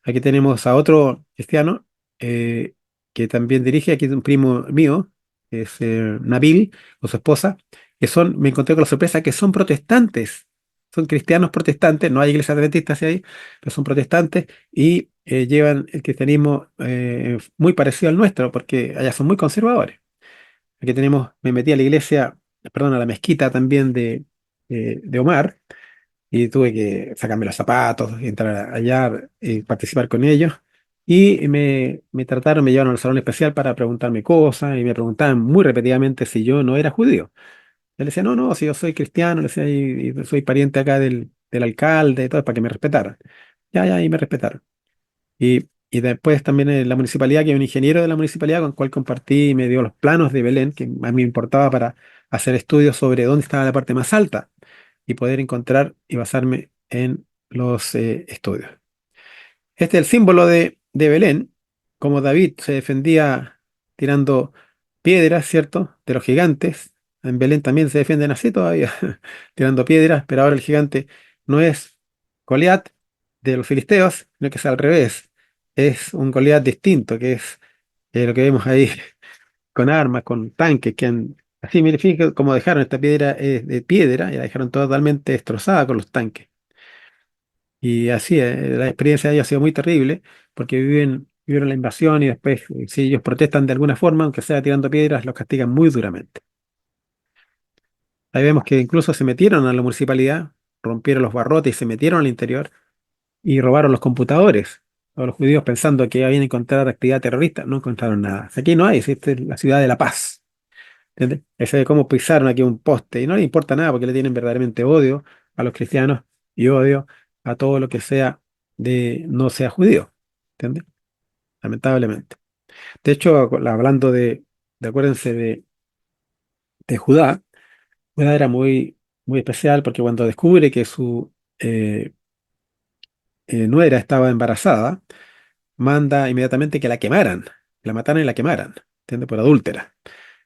Aquí tenemos a otro cristiano eh, que también dirige, aquí es un primo mío, que es Nabil, con su esposa, me encontré con la sorpresa que son protestantes, son cristianos protestantes, no hay iglesias adventistas ahí, pero son protestantes y llevan el cristianismo muy parecido al nuestro, porque allá son muy conservadores. Aquí me metí a la iglesia, perdón, a la mezquita también de Omar y tuve que sacarme los zapatos, y entrar allá y participar con ellos. Y me llevaron al salón especial para preguntarme cosas y me preguntaban muy repetidamente si yo no era judío. Yo le decía, no, no, si yo soy cristiano, le decía, y soy pariente acá del alcalde y todo, para que me respetaran. Ya, ya, y me respetaron. Y después también en la municipalidad, que hay un ingeniero de la municipalidad con el cual compartí y me dio los planos de Belén, que a mí me importaba para hacer estudios sobre dónde estaba la parte más alta y poder encontrar y basarme en los estudios. Este es el símbolo de Belén, como David se defendía tirando piedras, ¿cierto? De los gigantes. En Belén también se defienden así todavía, tirando piedras, pero ahora el gigante no es Goliat de los filisteos, sino que es al revés. Es un Goliat distinto, que es lo que vemos ahí con armas, con tanques así, mire, fíjate cómo dejaron esta piedra de piedra y la dejaron totalmente destrozada con los tanques. Y así, la experiencia de ellos ha sido muy terrible porque vivieron la invasión y después, si ellos protestan de alguna forma, aunque sea tirando piedras, los castigan muy duramente. Ahí vemos que incluso se metieron a la municipalidad, rompieron los barrotes y se metieron al interior y robaron los computadores. Todos los judíos pensando que habían encontrado actividad terrorista, no encontraron nada. Aquí no hay, esta es la ciudad de la paz. ¿Entiendes? Ese de cómo pisaron aquí un poste y no les importa nada porque le tienen verdaderamente odio a los cristianos y odio a todo lo que sea no sea judío. ¿Entiendes? Lamentablemente. De hecho, hablando acuérdense de Judá, Judá era muy, muy especial porque cuando descubre que su nuera estaba embarazada, manda inmediatamente que la quemaran, que la mataran y la quemaran, ¿entiendes? Por adúltera.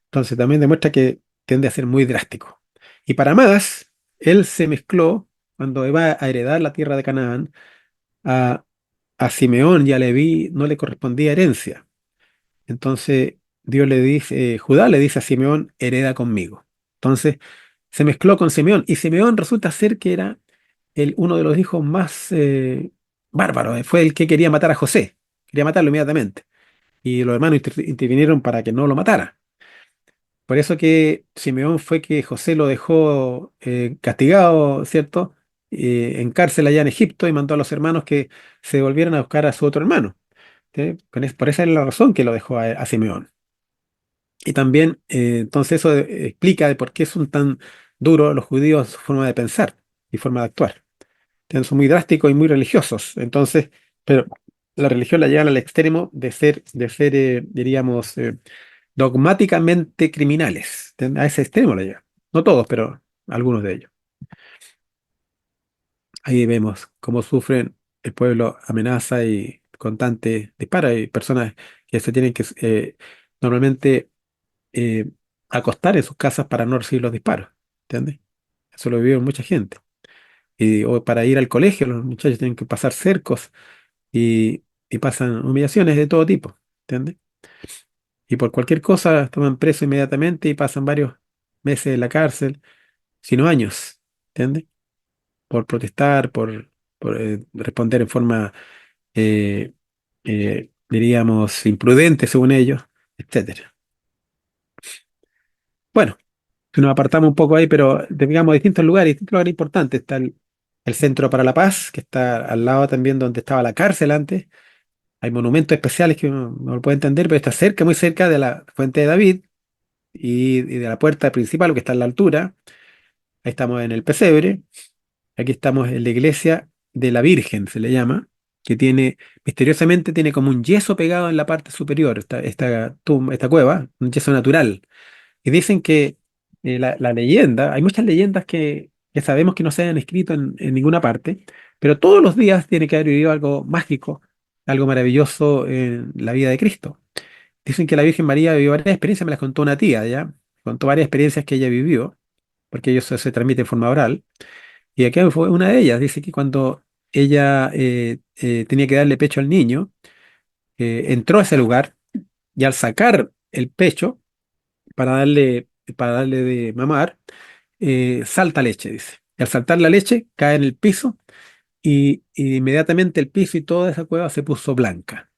Entonces también demuestra que tiende a ser muy drástico. Y para más, él se mezcló cuando iba a heredar la tierra de Canaán. A Simeón y a Leví no le correspondía herencia. Entonces Judá le dice a Simeón, hereda conmigo. Entonces se mezcló con Simeón y Simeón resulta ser que era uno de los hijos más bárbaros. Fue el que quería matar a José. Quería matarlo inmediatamente. Y los hermanos intervinieron para que no lo matara. Por eso que Simeón fue que José lo dejó castigado, ¿cierto? En cárcel allá en Egipto y mandó a los hermanos que se volvieran a buscar a su otro hermano. ¿Sí? Por esa es la razón que lo dejó a Simeón. Y también, entonces eso explica de por qué son tan duros los judíos en su forma de pensar y forma de actuar. Son muy drásticos y muy religiosos. Entonces, pero la religión la llevan al extremo de ser diríamos, dogmáticamente criminales. A ese extremo lo llega. No todos, pero algunos de ellos. Ahí vemos cómo sufren el pueblo, amenaza y constante dispara. Hay personas que se tienen que normalmente eh, acostar en sus casas para no recibir los disparos. ¿Entiendes? Eso lo vive mucha gente. O para ir al colegio, los muchachos tienen que pasar cercos y pasan humillaciones de todo tipo. ¿Entiendes? Y por cualquier cosa toman preso inmediatamente y pasan varios meses en la cárcel, sino años. ¿Entiendes? Por protestar, por responder en forma, eh, diríamos, imprudente según ellos, etcétera. Bueno, si nos apartamos un poco ahí, pero digamos distintos lugares importantes. Está el Centro para la Paz, que está al lado también donde estaba la cárcel antes. Hay monumentos especiales que uno no lo puede entender, pero está cerca, muy cerca de la Fuente de David y de la puerta principal, que está en la altura. Ahí estamos en el pesebre. Aquí estamos en la iglesia de la Virgen, se le llama, que misteriosamente tiene como un yeso pegado en la parte superior, esta cueva, un yeso natural. Y dicen que la leyenda, hay muchas leyendas que sabemos que no se han escrito en ninguna parte, pero todos los días tiene que haber vivido algo mágico, algo maravilloso en la vida de Cristo. Dicen que la Virgen María vivió varias experiencias, me las contó una tía, ¿ya? Contó varias experiencias que ella vivió, porque ellos se transmite en forma oral. Y aquí fue una de ellas. Dice que cuando ella tenía que darle pecho al niño, entró a ese lugar y al sacar el pecho para darle de mamar, salta leche, dice. Y al saltar la leche, cae en el piso y inmediatamente el piso y toda esa cueva se puso blanca.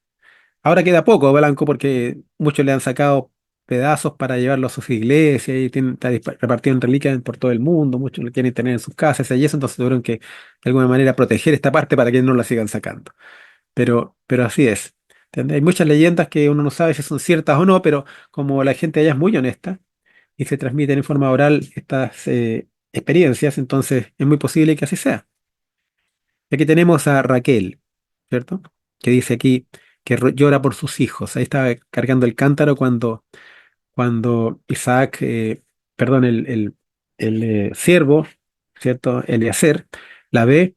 Ahora queda poco blanco porque muchos le han sacado pedazos para llevarlo a sus iglesias y está repartido en reliquias por todo el mundo. Muchos lo quieren tener en sus casas y eso, entonces tuvieron que de alguna manera proteger esta parte para que no la sigan sacando. Pero así es. ¿Entiendes? Hay muchas leyendas que uno no sabe si son ciertas o no, pero como la gente allá es muy honesta y se transmiten en forma oral estas experiencias, entonces es muy posible que así sea. Y aquí tenemos a Raquel, ¿cierto? Que dice aquí que llora por sus hijos. Ahí está cargando el cántaro cuando Isaac, perdón, el siervo, ¿cierto? Eliezer, la ve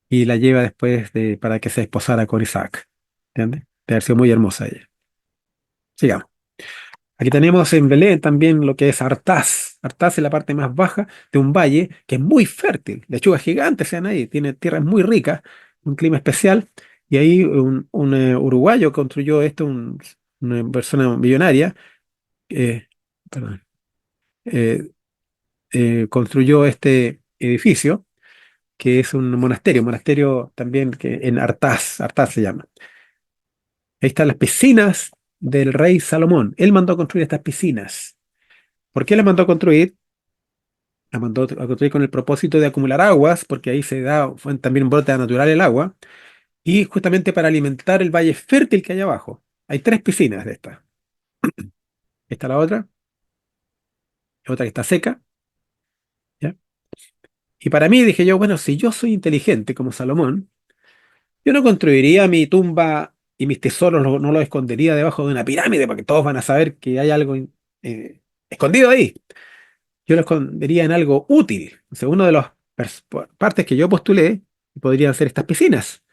y la lleva después para que se esposara con Isaac. ¿Entiendes? Debe haber sido muy hermosa ella. Sigamos. Aquí tenemos en Belén también lo que es Artaz. Artaz es la parte más baja de un valle que es muy fértil. Lechugas gigantes sean ahí, tiene tierras muy ricas, un clima especial. Y ahí un uruguayo construyó esto, una persona millonaria, eh, perdón, eh, construyó este edificio que es un monasterio también que en Artaz, Artaz se llama. Ahí están las piscinas del rey Salomón. Él mandó a construir estas piscinas. ¿Por qué las mandó a construir? La mandó a construir con el propósito de acumular aguas, porque ahí fue también un brote natural el agua, y justamente para alimentar el valle fértil que hay abajo. Hay tres piscinas de estas. Esta la otra que está seca, ¿ya? Y para mí dije yo, bueno, si yo soy inteligente como Salomón, yo no construiría mi tumba y mis tesoros no los escondería debajo de una pirámide, porque todos van a saber que hay algo escondido ahí. Yo lo escondería en algo útil. O sea, una de las partes que yo postulé podrían ser estas piscinas.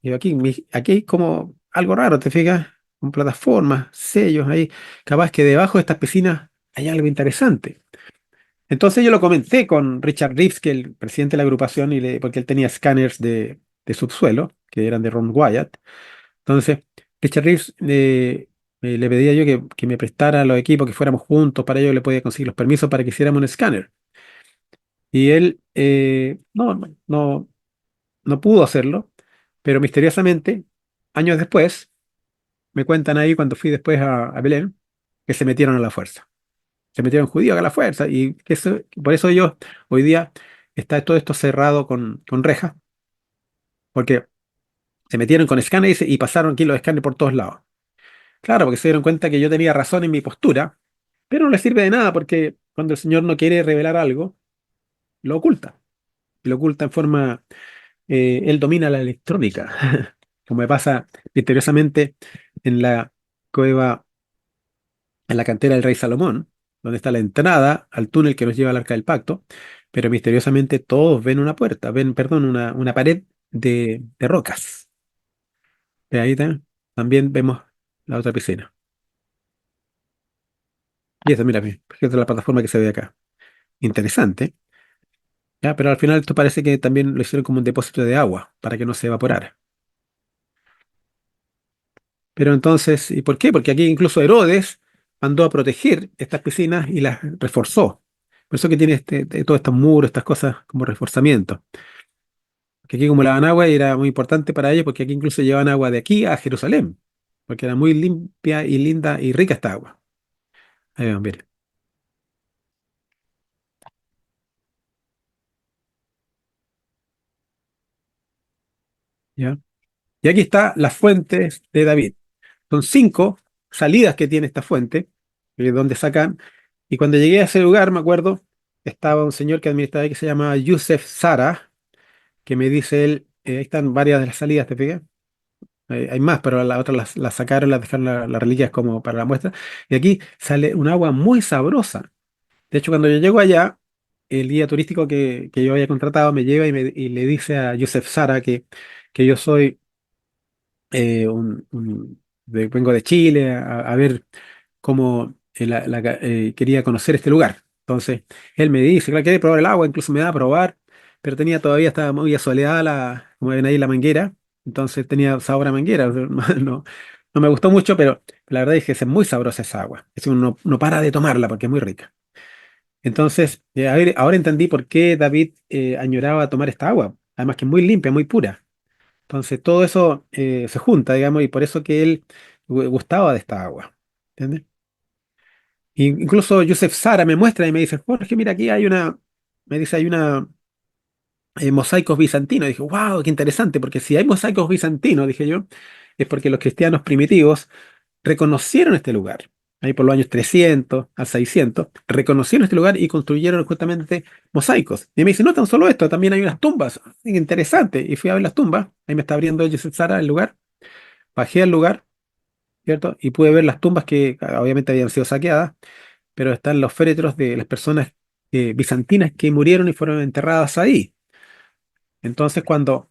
Y aquí hay como algo raro, ¿te fijas? Con plataformas, sellos ahí. Capaz que debajo de estas piscinas hay algo interesante. Entonces yo lo comenté con Richard Reeves, que es el presidente de la agrupación, porque él tenía escáneres de subsuelo, que eran de Ron Wyatt. Entonces, Richard Reeves le pedía yo que me prestara los equipos, que fuéramos juntos, para ello le podía conseguir los permisos para que hiciéramos un escáner. Y él no pudo hacerlo, pero misteriosamente, años después, me cuentan ahí cuando fui después a Belén, que se metieron a la fuerza. Se metieron judíos a la fuerza. Y por eso hoy día está todo esto cerrado con rejas, porque se metieron con escáneres y pasaron aquí los escáneres por todos lados. Claro, porque se dieron cuenta que yo tenía razón en mi postura, pero no les sirve de nada porque cuando el Señor no quiere revelar algo, lo oculta. Y lo oculta en forma, él domina la electrónica, como me pasa misteriosamente en la cueva, en la cantera del rey Salomón. donde está la entrada al túnel que nos lleva al Arca del Pacto, pero misteriosamente todos ven una puerta, ven, perdón, una pared de rocas. Y ahí también vemos la otra piscina. Y esa, mira, esta es la plataforma que se ve acá. Interesante. Ya, pero al final esto parece que también lo hicieron como un depósito de agua para que no se evaporara. Pero entonces, ¿y por qué? Porque aquí incluso Herodes mandó a proteger estas piscinas y las reforzó. Por eso que tiene todos estos muros, estas cosas como reforzamiento. Que aquí como lavan agua era muy importante para ellos porque aquí incluso llevaban agua de aquí a Jerusalén. Porque era muy limpia y linda y rica esta agua. Ahí van, miren. ¿Ya? Y aquí está las fuentes de David. Son 5 salidas que tiene esta fuente, donde sacan. Y cuando llegué a ese lugar, me acuerdo, estaba un señor que administraba ahí que se llama Yusef Sara, que me dice él, ahí están varias de las salidas, ¿te fijas? Hay más, pero las otras las sacaron, las dejaron las reliquias como para la muestra. Y aquí sale un agua muy sabrosa. De hecho, cuando yo llego allá, el guía turístico que yo había contratado me lleva y le dice a Yusef Sara que yo soy vengo de Chile a ver cómo quería conocer este lugar. Entonces, él me dice, claro, quería probar el agua, incluso me da a probar, pero estaba muy asoleada como ven ahí, la manguera, entonces tenía sabor a manguera. O sea, no me gustó mucho, pero la verdad es que es muy sabrosa esa agua. Es decir, uno no para de tomarla porque es muy rica. Entonces, a ver, ahora entendí por qué David añoraba tomar esta agua. Además que es muy limpia, muy pura. Entonces, todo eso se junta, digamos, y por eso que él gustaba de esta agua. ¿Entiendes? Incluso Joseph Sara me muestra y me dice, Jorge, mira, aquí me dice, hay una mosaicos bizantinos. Dije, wow, qué interesante, porque si hay mosaicos bizantinos, dije yo, es porque los cristianos primitivos reconocieron este lugar. Ahí por los años 300 al 600, reconocieron este lugar y construyeron justamente mosaicos. Y me dice, no tan solo esto, también hay unas tumbas. Interesante. Y fui a ver las tumbas. Ahí me está abriendo Joseph Sara el lugar. Bajé al lugar, ¿cierto? Y pude ver las tumbas que obviamente habían sido saqueadas, pero están los féretros de las personas bizantinas que murieron y fueron enterradas ahí. Entonces, cuando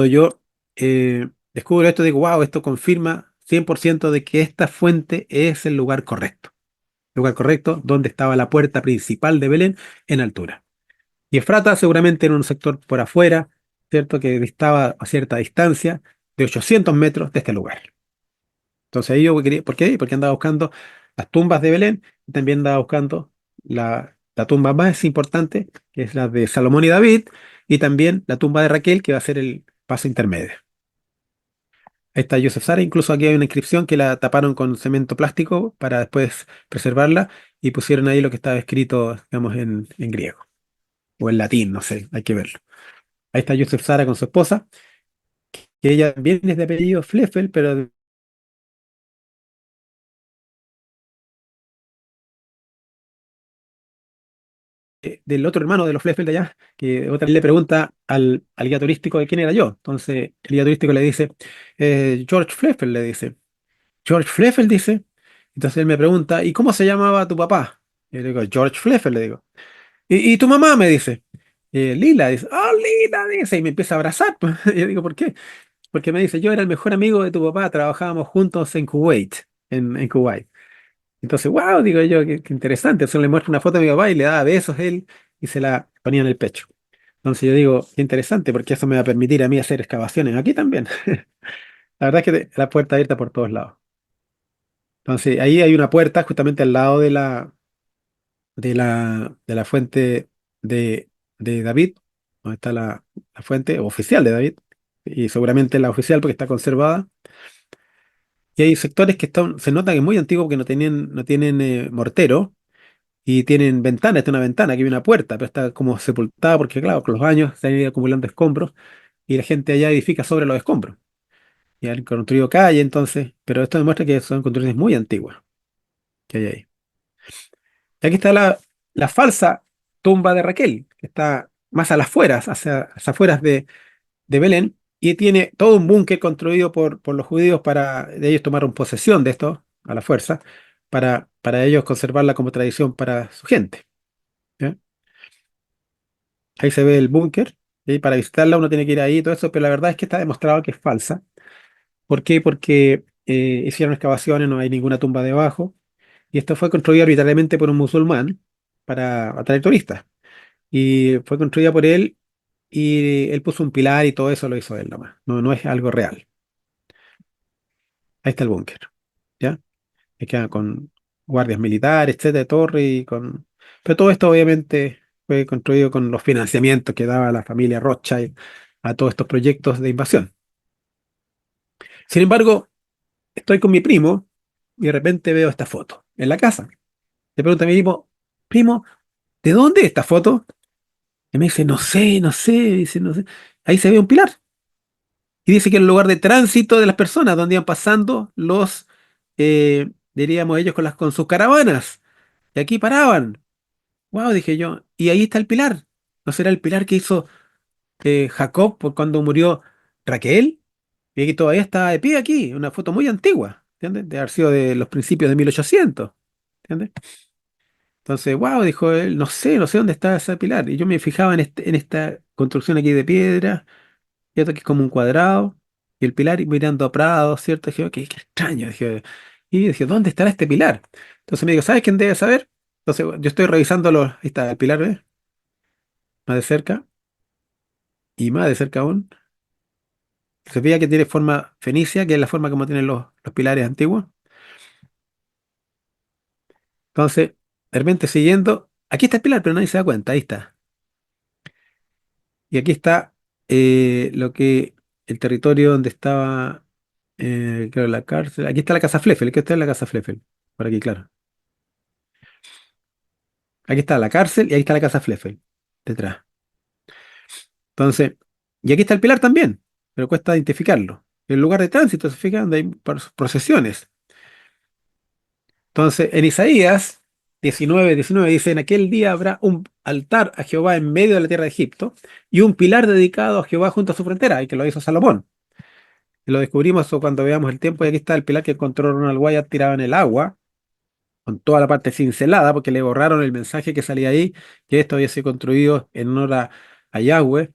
yo descubro esto, digo, wow, esto confirma 100% de que esta fuente es el lugar correcto. Lugar correcto donde estaba la puerta principal de Belén en altura. Y Efrata seguramente en un sector por afuera, ¿cierto? Que distaba a cierta distancia de 800 metros de este lugar. Entonces ahí yo quería, ¿por qué? Porque andaba buscando las tumbas de Belén y también andaba buscando la tumba más importante, que es la de Salomón y David, y también la tumba de Raquel, que va a ser el paso intermedio. Ahí está Joseph Sara, incluso aquí hay una inscripción que la taparon con cemento plástico para después preservarla y pusieron ahí lo que estaba escrito, digamos, en griego o en latín, no sé, hay que verlo. Ahí está Joseph Sara con su esposa, que ella también es de apellido Fleffel, pero del otro hermano de los Fleffel de allá, que otra vez le pregunta al guía turístico de quién era yo. Entonces el guía turístico le dice, George Fleffel, le dice. George Fleffel dice. Entonces él me pregunta, ¿y cómo se llamaba tu papá? Y yo le digo, George Fleffel, le digo. ¿Y tu mamá? Me dice. Lila, dice. ¡Oh, Lila! Dice, y me empieza a abrazar. Y yo digo, ¿por qué? Porque me dice, yo era el mejor amigo de tu papá, trabajábamos juntos en Kuwait, en Kuwait. Entonces, wow, digo yo, qué interesante. Entonces le muestro una foto de mi papá y le daba besos él y se la ponía en el pecho. Entonces yo digo, qué interesante, porque eso me va a permitir a mí hacer excavaciones aquí también. La verdad es que la puerta abierta por todos lados. Entonces, ahí hay una puerta justamente al lado de la fuente de David, donde está la fuente oficial de David, y seguramente la oficial porque está conservada. Y hay sectores que se nota que es muy antiguo porque no tienen mortero y tienen ventanas. Esta es una ventana, aquí hay una puerta, pero está como sepultada porque, claro, con los años se han ido acumulando escombros y la gente allá edifica sobre los escombros. Y han construido calle, entonces, pero esto demuestra que son construcciones muy antiguas que hay ahí. Y aquí está la falsa tumba de Raquel, que está más a las afueras, hacia las afueras de Belén, y tiene todo un búnker construido por los judíos de ellos tomaron posesión de esto a la fuerza, para para ellos conservarla como tradición para su gente. ¿Ya? Ahí se ve el búnker, y para visitarla uno tiene que ir ahí y todo eso, pero la verdad es que está demostrado que es falsa. ¿Por qué? Porque hicieron excavaciones, no hay ninguna tumba debajo, y esto fue construido arbitrariamente por un musulmán para atraer turistas. Y fue construida por él, y él puso un pilar y todo eso lo hizo él nomás. No, no es algo real. Ahí está el búnker, ¿ya? Que queda con guardias militares, etcétera, torre y con... Pero todo esto obviamente fue construido con los financiamientos que daba la familia Rothschild a todos estos proyectos de invasión. Sin embargo, estoy con mi primo y de repente veo esta foto en la casa. Le pregunto a mi primo, ¿de dónde es esta foto? Y me dice, no sé, no sé, dice, no sé. Ahí se ve un pilar. Y dice que es el lugar de tránsito de las personas, donde iban pasando los, diríamos ellos, con sus caravanas. Y aquí paraban. Wow, dije yo. Y ahí está el pilar. ¿No será el pilar que hizo Jacob por cuando murió Raquel? Y que todavía está de pie aquí. Una foto muy antigua. ¿Entiendes? De haber sido de los principios de 1800. ¿Entiendes? Entonces, wow, dijo él, no sé, no sé dónde está ese pilar. Y yo me fijaba en esta construcción aquí de piedra, cierto que es como un cuadrado, y el pilar y mirando a Prado, ¿cierto? Dije, qué extraño. Dije, y dije, ¿dónde estará este pilar? Entonces me dijo, ¿sabes quién debe saber? Entonces yo estoy revisando ahí está el pilar, ¿ves? Más de cerca, y más de cerca aún. Se veía que tiene forma fenicia, que es la forma como tienen los pilares antiguos. Entonces, de repente siguiendo, aquí está el pilar, pero nadie se da cuenta, ahí está. Y aquí está el territorio donde estaba, creo, la cárcel. Aquí está la casa Fleffel, aquí está la casa Fleffel. Por aquí, claro. Aquí está la cárcel y ahí está la casa Fleffel, detrás. Entonces, y aquí está el pilar también, pero cuesta identificarlo. El lugar de tránsito, se fijan, donde hay procesiones. Entonces, en Isaías 19:19 dice, en aquel día habrá un altar a Jehová en medio de la tierra de Egipto y un pilar dedicado a Jehová junto a su frontera, y que lo hizo Salomón. Y lo descubrimos cuando veamos el tiempo, y aquí está el pilar que encontró Ronald Wyatt tirado en el agua, con toda la parte cincelada, porque le borraron el mensaje que salía ahí, que esto había sido construido en honor a Yahweh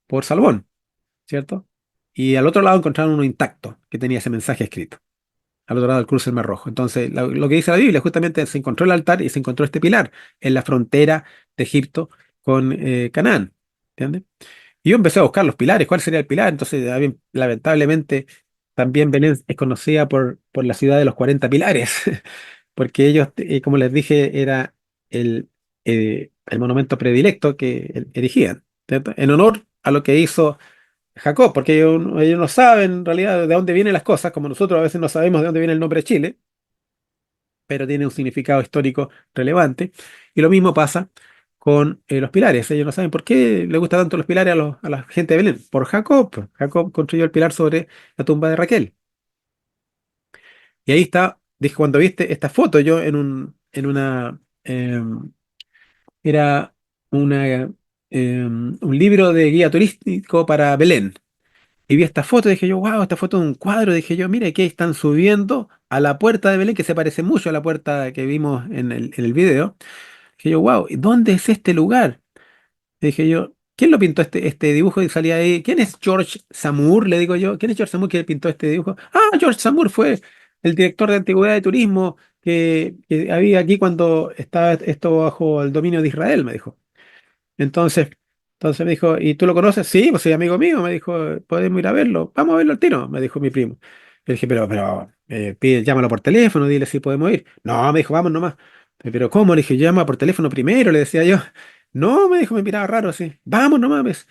por Salomón, ¿cierto? Y al otro lado encontraron uno intacto, que tenía ese mensaje escrito, al otro lado del cruce del Mar Rojo. Entonces, lo que dice la Biblia, justamente se encontró el altar y se encontró este pilar en la frontera de Egipto con Canaán, ¿entiendes? Y yo empecé a buscar los pilares, cuál sería el pilar. Entonces, lamentablemente, también Belén es conocida por la ciudad de los 40 pilares, porque ellos, como les dije, era el monumento predilecto que erigían, ¿cierto? En honor a lo que hizo Jacob, porque ellos no saben en realidad de dónde vienen las cosas, como nosotros a veces no sabemos de dónde viene el nombre de Chile, pero tiene un significado histórico relevante. Y lo mismo pasa con los pilares. Ellos no saben por qué le gustan tanto los pilares a la gente de Belén. Por Jacob. Jacob construyó el pilar sobre la tumba de Raquel. Y ahí está, dije, cuando viste esta foto, yo era un libro de guía turístico para Belén. Y vi esta foto, dije yo, wow, esta foto de un cuadro, dije yo, mira, que están subiendo a la puerta de Belén, que se parece mucho a la puerta que vimos en el video. Dije yo, wow, ¿dónde es este lugar? Y dije yo, ¿quién lo pintó este dibujo? Y salía ahí, ¿quién es George Samur? Le digo yo, ¿quién es George Samur que pintó este dibujo? Ah, George Samur fue el director de Antigüedad de Turismo que había aquí cuando estaba esto bajo el dominio de Israel, me dijo. Entonces, entonces me dijo, ¿y tú lo conoces? Sí, pues soy amigo mío, me dijo, podemos ir a verlo, vamos a verlo al tiro, me dijo mi primo. Le dije, llámalo por teléfono, dile si podemos ir. No, me dijo, vamos nomás. Pero ¿cómo? Le dije, llama por teléfono primero, le decía yo. No, me dijo, me miraba raro así. Vamos nomás, pues.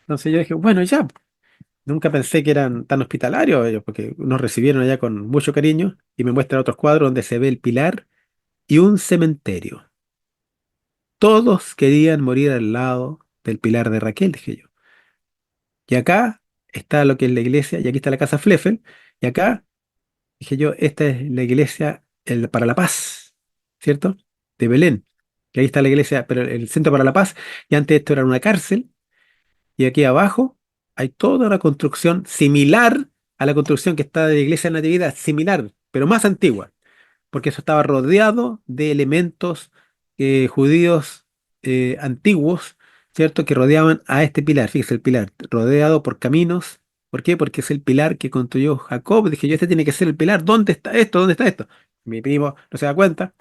Entonces yo dije, bueno, ya. Nunca pensé que eran tan hospitalarios ellos, porque nos recibieron allá con mucho cariño y me muestran otros cuadros donde se ve el pilar y un cementerio. Todos querían morir al lado del pilar de Raquel, dije yo. Y acá está lo que es la iglesia, y aquí está la casa Fleffel, y acá, dije yo, esta es la iglesia para la paz, ¿cierto? De Belén. Y ahí está la iglesia, pero el centro para la paz, y antes esto era una cárcel, y aquí abajo hay toda una construcción similar a la construcción que está de la iglesia de Natividad, similar, pero más antigua. porque eso estaba rodeado de elementos judíos antiguos, ¿cierto? Que rodeaban a este pilar. Fíjese, el pilar, rodeado por caminos. ¿Por qué? Porque es el pilar que construyó Jacob. Dije yo, este tiene que ser el pilar. ¿Dónde está esto? ¿Dónde está esto? Mi primo no se da cuenta.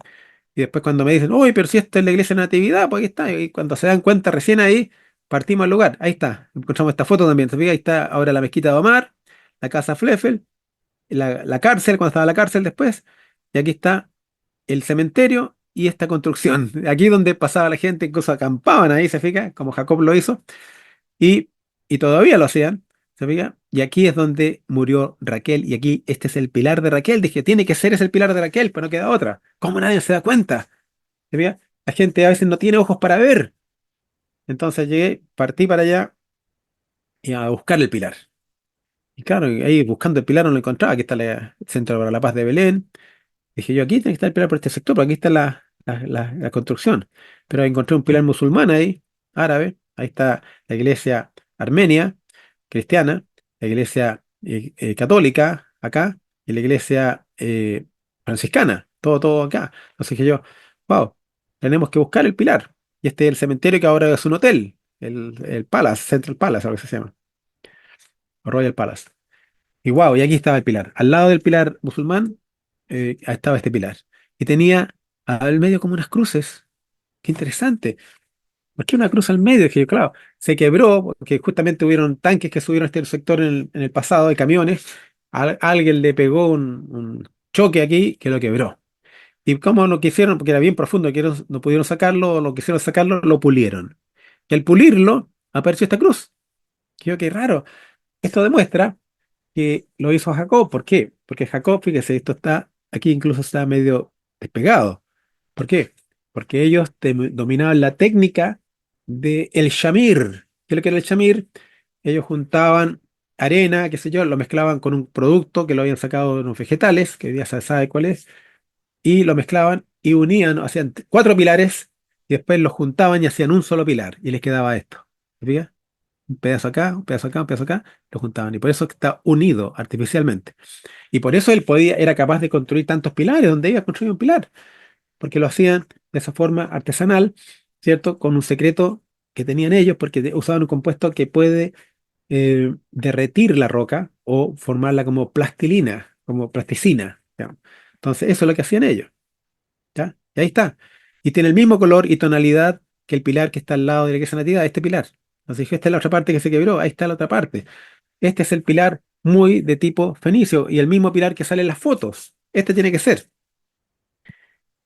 Y después cuando me dicen, uy, pero si esto es la iglesia de Natividad, pues aquí está. Y cuando se dan cuenta, recién ahí partimos al lugar. Ahí está. Encontramos esta foto también. ¿Se fija? Ahí está ahora la mezquita de Omar, la casa Fleffel, la cárcel, cuando estaba la cárcel después. Y aquí está el cementerio y esta construcción. Aquí donde pasaba la gente, incluso acampaban ahí, se fija, como Jacob lo hizo. Y, y todavía lo hacían, ¿se fija? Y aquí es donde murió Raquel. Y aquí este es el pilar de Raquel. Dije, tiene que ser ese el pilar de Raquel, pero no queda otra. ¿Cómo nadie se da cuenta? ¿Se fija? La gente a veces no tiene ojos para ver. Entonces llegué, partí para allá y a buscar el pilar. Y claro, y ahí buscando el pilar no lo encontraba. Aquí está el Centro para la Paz de Belén. Dije yo, aquí tiene que estar el pilar por este sector, porque aquí está la construcción. Pero encontré un pilar musulmán ahí, árabe. Ahí está la iglesia armenia, cristiana, la iglesia católica acá, y la iglesia franciscana, todo acá. Entonces dije yo, wow, tenemos que buscar el pilar. Y este es el cementerio que ahora es un hotel, el Palace, Central Palace, algo que se llama, o Royal Palace. Y wow, y aquí estaba el pilar. Al lado del pilar musulmán estaba este pilar. Y tenía al medio como unas cruces. Qué interesante. ¿Por qué una cruz al medio? Es que, claro, se quebró porque justamente hubieron tanques que subieron a este sector en el pasado de camiones. Alguien le pegó un choque aquí que lo quebró. ¿Y cómo lo quisieron? Porque era bien profundo, no pudieron sacarlo, lo quisieron sacarlo, lo pulieron. Y al pulirlo, apareció esta cruz. Qué raro. Esto demuestra que lo hizo Jacob. ¿Por qué? Porque Jacob, fíjese, esto está, aquí incluso está medio despegado. ¿Por qué? Porque ellos dominaban la técnica del shamir. ¿Qué es lo que era el shamir? Ellos juntaban arena, qué sé yo, lo mezclaban con un producto que lo habían sacado de unos vegetales, que hoy día se sabe cuál es, y lo mezclaban y unían, hacían cuatro pilares, y después los juntaban y hacían un solo pilar, y les quedaba esto. ¿Se fija? Un pedazo acá, un pedazo acá, un pedazo acá, lo juntaban. Y por eso está unido artificialmente. Y por eso él era capaz de construir tantos pilares, donde iba a construir un pilar, porque lo hacían de esa forma artesanal, ¿cierto? Con un secreto que tenían ellos, porque usaban un compuesto que puede derretir la roca o formarla como plastilina, como plasticina. ¿Ya? Entonces, eso es lo que hacían ellos. ¿Ya? Y ahí está. Y tiene el mismo color y tonalidad que el pilar que está al lado de la iglesia nativa, este pilar. Entonces, dije, esta es la otra parte que se quebró, ahí está la otra parte. Este es el pilar muy de tipo fenicio y el mismo pilar que sale en las fotos. Este tiene que ser.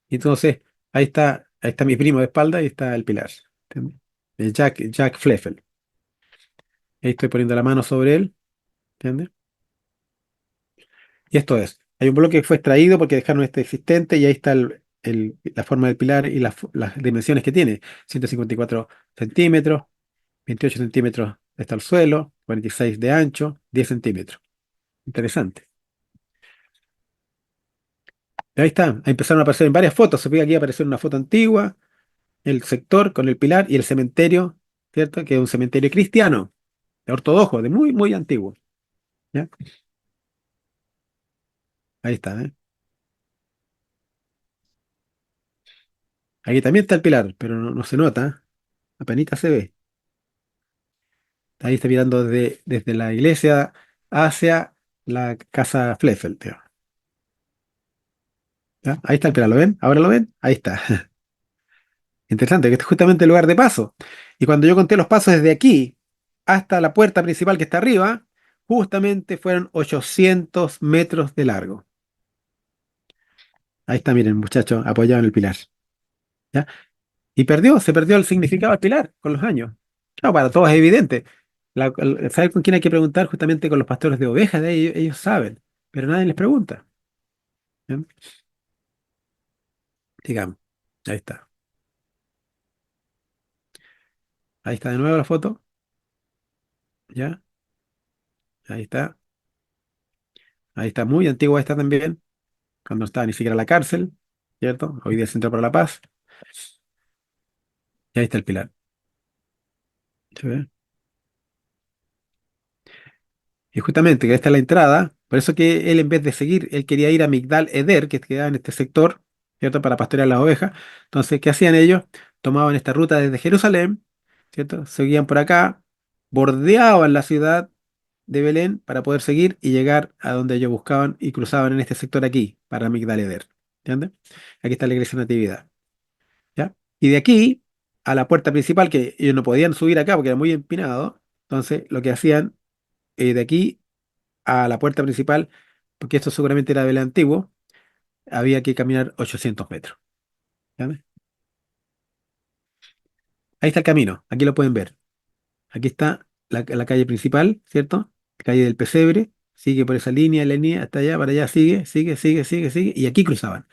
Y entonces, ahí está mi primo de espalda y está el pilar. ¿Entiendes? El Jack Fleffel. Ahí estoy poniendo la mano sobre él. ¿Entiendes? Y esto es. Hay un bloque que fue extraído porque dejaron este existente y ahí está la forma del pilar y las dimensiones que tiene. 154 centímetros, 28 centímetros está el suelo, 46 de ancho, 10 centímetros. Interesante. Y ahí está. Ahí empezaron a aparecer en varias fotos. Se ve aquí apareció una foto antigua, el sector con el pilar y el cementerio, ¿cierto? Que es un cementerio cristiano, de ortodoxo, de muy, muy antiguo. ¿Ya? Ahí está, ¿eh? Aquí también está el pilar, pero no se nota, ¿eh? Apenita se ve. Ahí está mirando desde la iglesia hacia la casa Fleffel, tío. ¿Ya? Ahí está el pilar, ¿lo ven? ¿Ahora lo ven? Ahí está. Interesante, que este es justamente el lugar de paso. Y cuando yo conté los pasos desde aquí hasta la puerta principal que está arriba, justamente fueron 800 metros de largo. Ahí está, miren, muchachos, apoyado en el pilar. ¿Ya? Y se perdió el significado del pilar con los años. No, para todos es evidente. ¿Sabe con quién hay que preguntar? Justamente con los pastores de ovejas, de ellos saben, pero nadie les pregunta. ¿Ya? Digamos, ahí está. Ahí está de nuevo la foto. ¿Ya? Ahí está. Ahí está, muy antigua esta también, cuando no estaba ni siquiera en la cárcel, ¿cierto? Hoy día es Centro para la Paz. Y ahí está el pilar. ¿Se ve? Y justamente que esta es la entrada, Por eso que él, en vez de seguir, él quería ir a Migdal Eder, que quedaba en este sector, ¿cierto? Para pastorear las ovejas. Entonces, ¿qué hacían ellos? Tomaban esta ruta desde Jerusalén, ¿cierto? Seguían por acá, bordeaban la ciudad de Belén para poder seguir y llegar a donde ellos buscaban y cruzaban en este sector aquí, para Migdal Eder. ¿Entiendes? Aquí está la iglesia Natividad. ¿Ya? Y de aquí a la puerta principal, que ellos no podían subir acá porque era muy empinado, entonces lo que hacían de aquí a la puerta principal, porque esto seguramente era Belén antiguo, había que caminar 800 metros. ¿Entiendes? Ahí está el camino, aquí lo pueden ver. Aquí está la calle principal, ¿cierto? Calle del Pesebre, sigue por esa línea, hasta allá, para allá, sigue, y aquí cruzaban.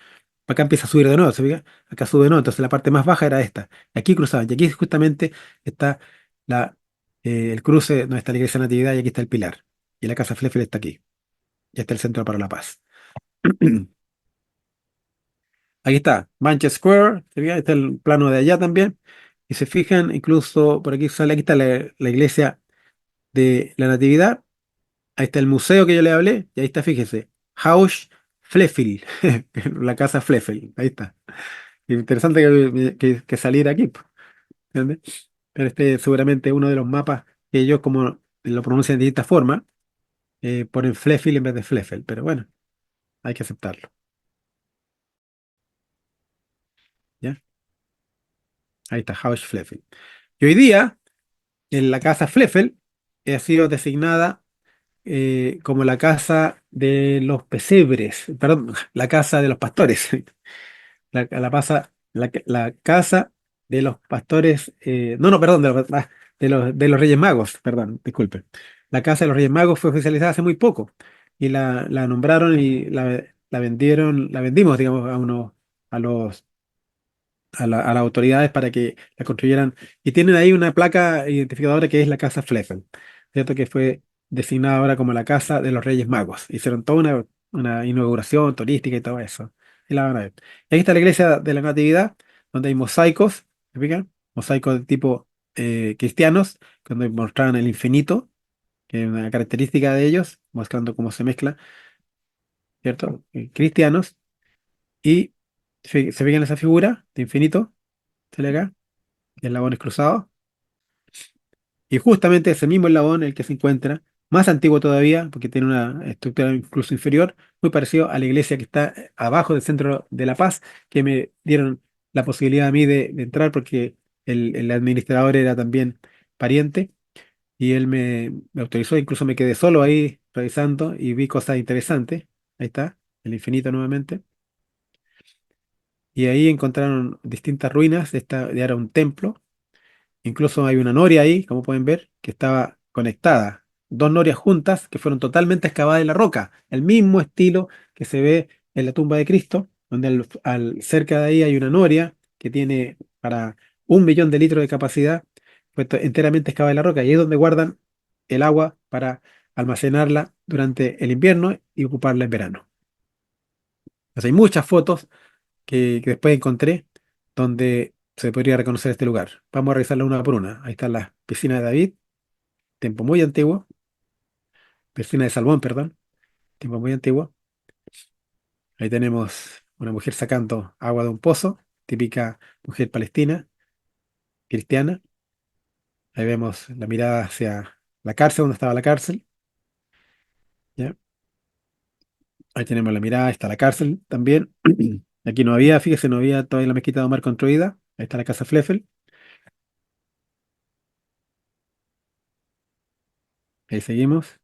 Acá empieza a subir de nuevo, ¿se fija? Acá sube de nuevo, entonces la parte más baja era esta. Y aquí cruzaban, y aquí justamente está la, el cruce donde está la iglesia Natividad y aquí está el Pilar. Y la casa Fleffel está aquí. Y está el Centro para la Paz. Aquí está, Manchester Square, ¿se fija? Está el plano de allá también. Y se fijan, incluso por aquí sale, aquí está la iglesia de la Natividad. Ahí está el museo que yo le hablé. Y ahí está, fíjese, Haus Fleffel, la casa Fleffel. Ahí está. Interesante que saliera aquí, po, ¿entiendes? Pero este es seguramente uno de los mapas que ellos, como lo pronuncian de distintas formas, ponen Fleffel en vez de Fleffel. Pero bueno, hay que aceptarlo. ¿Ya? Ahí está, Haus Fleffel. Y hoy día, en la casa Fleffel, ha sido designada como la casa de los pesebres, perdón, la casa de los pastores. La casa de los pastores, no, perdón, de los Reyes Magos, perdón, disculpe. La casa de los Reyes Magos fue oficializada hace muy poco y la nombraron y la vendieron, la vendimos, digamos, a los a las autoridades para que la construyeran. Y tienen ahí una placa identificadora que es la Casa Fleffen, ¿cierto? Que fue designada ahora como la Casa de los Reyes Magos. Hicieron toda una inauguración turística y todo eso. Y la van a ver. Y aquí está la iglesia de la Natividad, donde hay mosaicos, ¿se fijan? Mosaicos de tipo cristianos, donde mostraban el infinito, que es una característica de ellos, mostrando cómo se mezcla, ¿cierto? Cristianos. Y se fijan esa figura de infinito, sale acá eslabones cruzados, y justamente ese mismo eslabón, el que se encuentra, más antiguo todavía, porque tiene una estructura incluso inferior, muy parecido a la iglesia que está abajo del Centro de la Paz, que me dieron la posibilidad a mí de entrar porque el administrador era también pariente, y él me autorizó, incluso me quedé solo ahí revisando y vi cosas interesantes. Ahí está, el infinito nuevamente. Y ahí encontraron distintas ruinas, de era un templo. Incluso hay una noria ahí, como pueden ver, que estaba conectada. Dos norias juntas que fueron totalmente excavadas en la roca. El mismo estilo que se ve en la tumba de Cristo, donde cerca de ahí hay una noria que tiene para 1 millón de litros de capacidad, puesto enteramente excavada en la roca. Y ahí es donde guardan el agua para almacenarla durante el invierno y ocuparla en verano. Entonces, hay muchas fotos que después encontré donde se podría reconocer este lugar. Vamos a revisarla una por una. Ahí está la piscina de David, tiempo muy antiguo. Piscina de Salmón, perdón, tiempo muy antiguo. Ahí tenemos una mujer sacando agua de un pozo, típica mujer palestina, cristiana. Ahí vemos la mirada hacia la cárcel, donde estaba la cárcel. ¿Ya? Ahí tenemos la mirada, ahí está la cárcel también. Aquí no había, fíjese, no había todavía la mezquita de Omar construida. Ahí está la casa Fleffel. Ahí seguimos.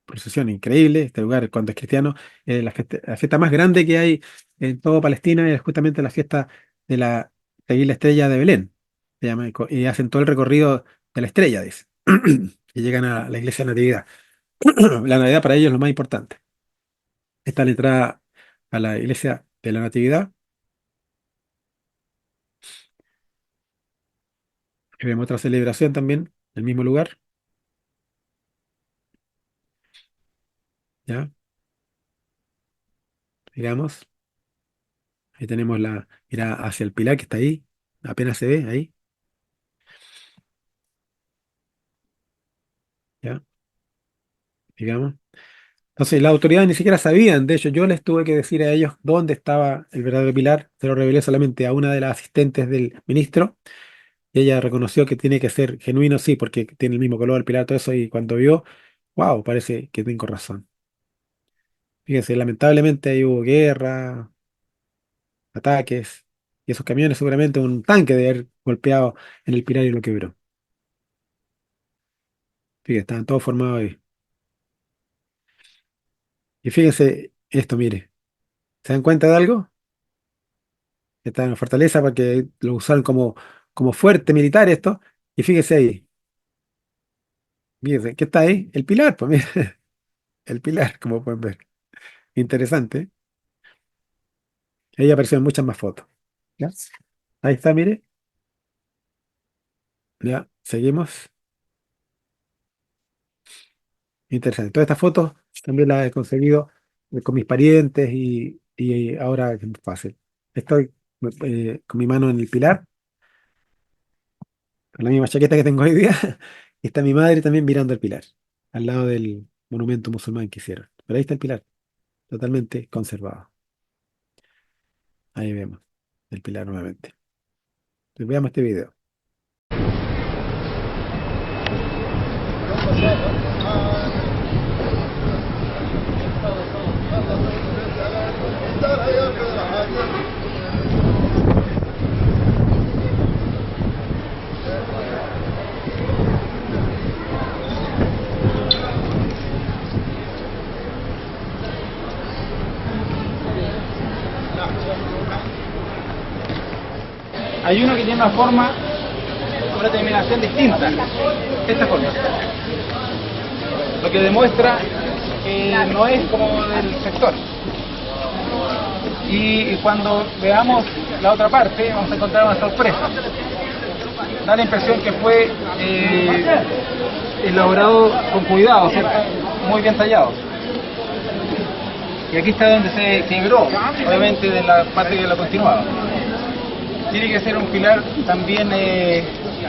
Procesión increíble, este lugar cuando es cristiano, la fiesta más grande que hay en toda Palestina es justamente la fiesta de seguir la estrella de Belén, se llama, y hacen todo el recorrido de la estrella, dice, y llegan a la iglesia de Natividad. La Navidad para ellos es lo más importante. Esta es la entrada a la iglesia de la Natividad, y vemos otra celebración también, en el mismo lugar, ¿ya? Miramos, ahí tenemos la mirada hacia el pilar que está ahí, apenas se ve ahí, ¿ya? Digamos. Entonces, las autoridades ni siquiera sabían. De hecho, yo les tuve que decir a ellos dónde estaba el verdadero pilar. Se lo revelé solamente a una de las asistentes del ministro. Y ella reconoció que tiene que ser genuino, sí, porque tiene el mismo color, el pilar, todo eso. Y cuando vio, wow, parece que tengo razón. Fíjense, lamentablemente ahí hubo guerra, ataques. Y esos camiones, seguramente un tanque de haber golpeado en el pilar y lo quebró. Fíjense, estaban todos formados ahí. Y fíjense esto, mire. ¿Se dan cuenta de algo? Está en la fortaleza porque lo usaron como fuerte militar esto. Y fíjese ahí, fíjese, ¿qué está ahí? El pilar, pues mire, el pilar, como pueden ver. Interesante. Ahí aparecieron muchas más fotos. ¿Ya? Ahí está, mire. Ya, seguimos. Interesante. Todas estas fotos también las he conseguido con mis parientes y ahora es muy fácil. Estoy con mi mano en el pilar, con la misma chaqueta que tengo hoy día. Y está mi madre también mirando el pilar, al lado del monumento musulmán que hicieron. Pero ahí está el pilar, totalmente conservado. Ahí vemos el pilar nuevamente. Entonces, veamos este video. Hay uno que tiene una forma, una terminación distinta. Esta forma. Lo que demuestra que no es como del sector. Y cuando veamos la otra parte, vamos a encontrar una sorpresa. Da la impresión que fue elaborado con cuidado, ¿cierto? Muy bien tallado. Y aquí está donde se quebró, obviamente, de la parte que lo continuaba. Tiene que ser un pilar también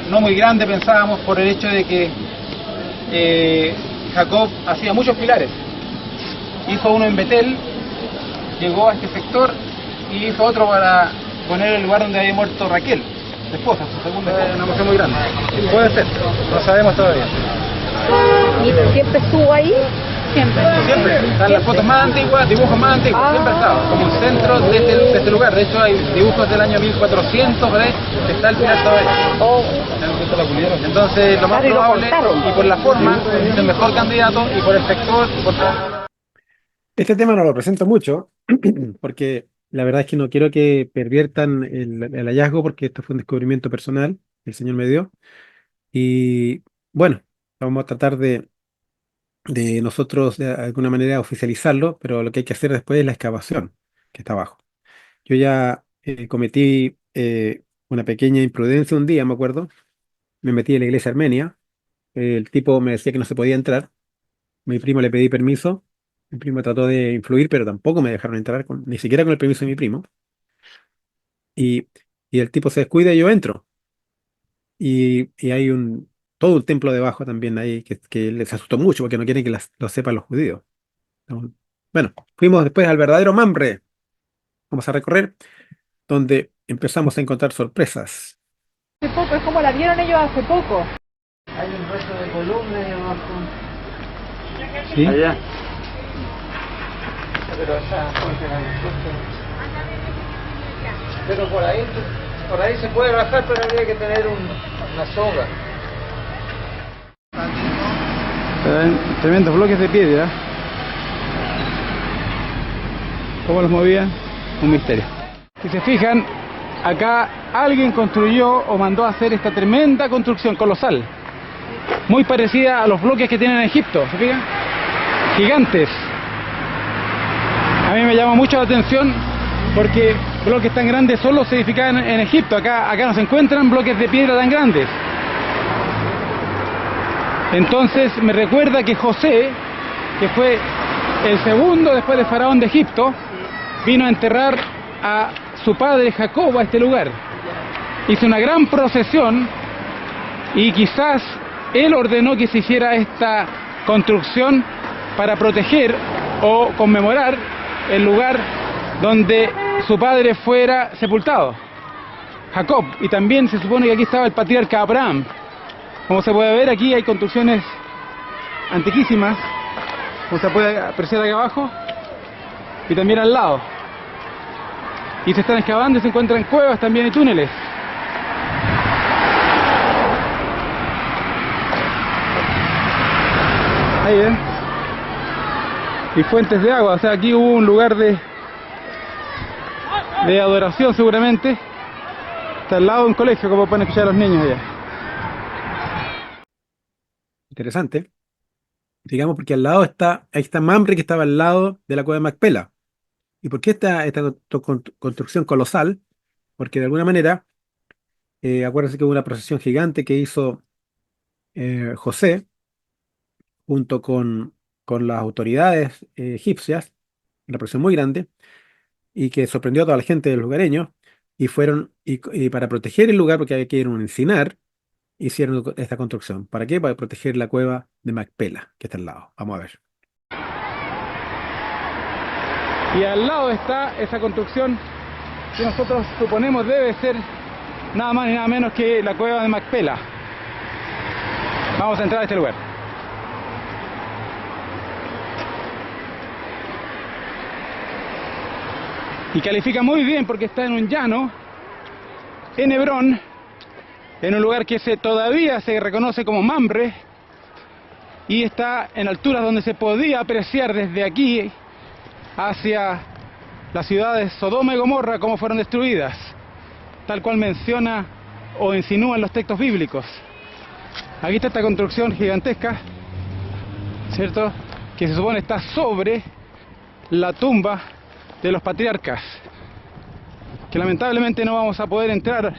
no muy grande, pensábamos, por el hecho de que Jacob hacía muchos pilares. Hizo uno en Betel, llegó a este sector y hizo otro para poner el lugar donde había muerto Raquel, su esposa, su segunda esposa. Una mujer muy grande. Puede ser, no sabemos todavía. ¿Y siempre estuvo ahí? Siempre. Siempre, están las fotos más antiguas, dibujos más antiguos, siempre ha estado como un centro de este lugar. De hecho hay dibujos del año 1400, por ahí, está el pilar todavía. Entonces lo más probable, y por la forma, es el mejor candidato, y por el sector, y por todo. Este tema no lo presento mucho, porque la verdad es que no quiero que perviertan el hallazgo, porque esto fue un descubrimiento personal que el Señor me dio. Y bueno, vamos a tratar de nosotros de alguna manera oficializarlo, pero lo que hay que hacer después es la excavación que está abajo. Yo ya cometí una pequeña imprudencia un día, me acuerdo. Me metí en la iglesia armenia. El tipo me decía que no se podía entrar. Mi primo le pedí permiso. Mi primo trató de influir, pero tampoco me dejaron entrar, ni siquiera con el permiso de mi primo. Y el tipo se descuida y yo entro. Y hay todo un templo debajo también ahí que les asustó mucho porque no quieren que lo sepan los judíos. Bueno, fuimos después al verdadero Mamre. Vamos a recorrer, donde empezamos a encontrar sorpresas. Hace poco, es como la vieron ellos hace poco. Hay un resto de columnas ahí abajo. ¿Sí? Allá. Pero por ahí se puede bajar, pero habría que tener una soga. Tremendos bloques de piedra. ¿Cómo los movían? Un misterio. Si se fijan, acá alguien construyó o mandó a hacer esta tremenda construcción colosal, muy parecida a los bloques que tienen en Egipto. ¿Se fijan? Gigantes. A mí me llama mucho la atención porque bloques tan grandes solo se edificaban en Egipto. Acá no se encuentran bloques de piedra tan grandes. Entonces me recuerda que José, que fue el segundo después de Faraón de Egipto, vino a enterrar a su padre Jacob a este lugar. Hizo una gran procesión y quizás él ordenó que se hiciera esta construcción para proteger o conmemorar el lugar donde su padre fuera sepultado, Jacob. Y también se supone que aquí estaba el patriarca Abraham. Como se puede ver, aquí hay construcciones antiquísimas, como se puede apreciar acá abajo, y también al lado. Y se están excavando y se encuentran cuevas también y túneles. Ahí ven. Y fuentes de agua, o sea, aquí hubo un lugar de adoración seguramente. Está al lado de un colegio, como pueden escuchar a los niños allá. Interesante. Digamos, porque al lado ahí está Mamre, que estaba al lado de la cueva de Macpela. ¿Y por qué esta construcción colosal? Porque de alguna manera, acuérdense que hubo una procesión gigante que hizo José junto con las autoridades egipcias, una procesión muy grande, y que sorprendió a toda la gente de los lugareños, y fueron, y para proteger el lugar, porque había que ir a un encinar, hicieron esta construcción. ¿Para qué? Para proteger la cueva de Macpela, que está al lado. Vamos a ver. Y al lado está esa construcción que nosotros suponemos debe ser nada más ni nada menos que la cueva de Macpela. Vamos a entrar a este lugar. Y califica muy bien porque está en un llano, en Hebrón, en un lugar que todavía se reconoce como Mamre, y está en alturas donde se podía apreciar desde aquí hacia las ciudades Sodoma y Gomorra cómo fueron destruidas, tal cual menciona o insinúan los textos bíblicos. Aquí está esta construcción gigantesca, ¿cierto?, que se supone está sobre la tumba de los patriarcas, que lamentablemente no vamos a poder entrar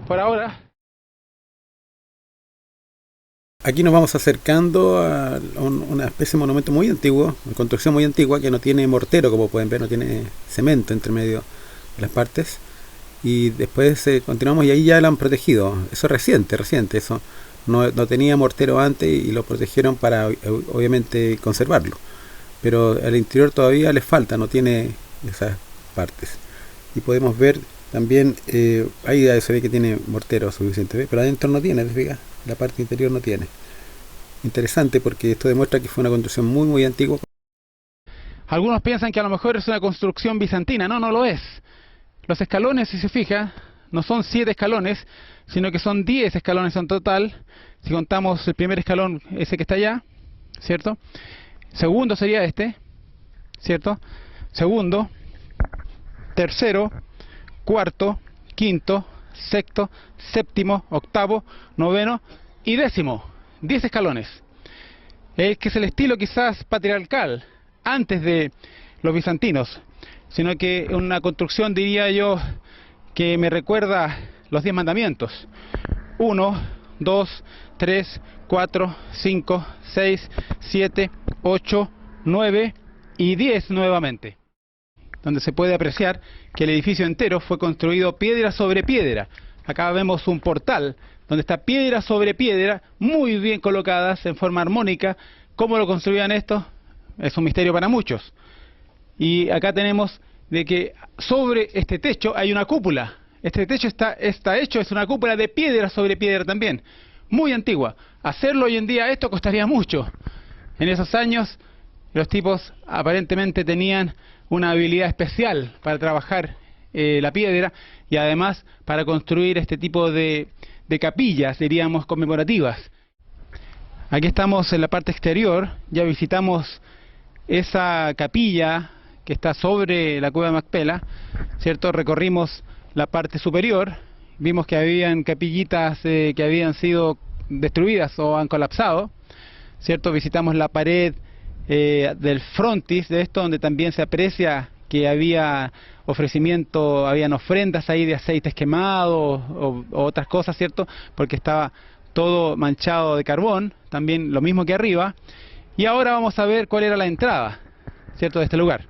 por ahora. Aquí nos vamos acercando a una especie de monumento muy antiguo, una construcción muy antigua que no tiene mortero, como pueden ver, no tiene cemento entre medio de las partes. Y después continuamos y ahí ya lo han protegido. Eso es reciente, eso no tenía mortero antes y lo protegieron para obviamente conservarlo. Pero al interior todavía les falta, no tiene esas partes. Y podemos ver también, ahí se ve que tiene mortero suficiente, ¿ve? Pero adentro no tiene, fíjate, la parte interior no tiene. Interesante porque esto demuestra que fue una construcción muy muy antigua. Algunos piensan que a lo mejor es una construcción bizantina. No, no lo es. Los escalones, si se fija, no son 7 escalones, sino que son 10 escalones en total. Si contamos el primer escalón, ese que está allá, ¿cierto? Segundo sería este, ¿cierto? Segundo, tercero, cuarto, quinto, sexto, séptimo, octavo, noveno y décimo. 10 escalones. Que es el estilo quizás patriarcal, antes de los bizantinos, sino que una construcción, diría yo, que me recuerda los 10 mandamientos. 1, 2, 3, 4, 5, 6, 7, 8, 9 y 10 nuevamente, donde se puede apreciar que el edificio entero fue construido piedra sobre piedra. Acá vemos un portal donde está piedra sobre piedra, muy bien colocadas en forma armónica. ¿Cómo lo construían esto? Es un misterio para muchos. Y acá tenemos de que sobre este techo hay una cúpula. Este techo está hecho, es una cúpula de piedra sobre piedra también, muy antigua. Hacerlo hoy en día esto costaría mucho. En esos años los tipos aparentemente tenían una habilidad especial para trabajar la piedra y además para construir este tipo de capillas, diríamos, conmemorativas. Aquí estamos en la parte exterior, ya visitamos esa capilla que está sobre la cueva de Macpela, ¿cierto? Recorrimos la parte superior, vimos que habían capillitas que habían sido destruidas o han colapsado, ¿cierto? Visitamos la pared del frontis de esto, donde también se aprecia que había ofrecimiento, habían ofrendas ahí de aceites quemados o otras cosas, ¿cierto? Porque estaba todo manchado de carbón, también lo mismo que arriba. Y ahora vamos a ver cuál era la entrada, ¿cierto?, de este lugar.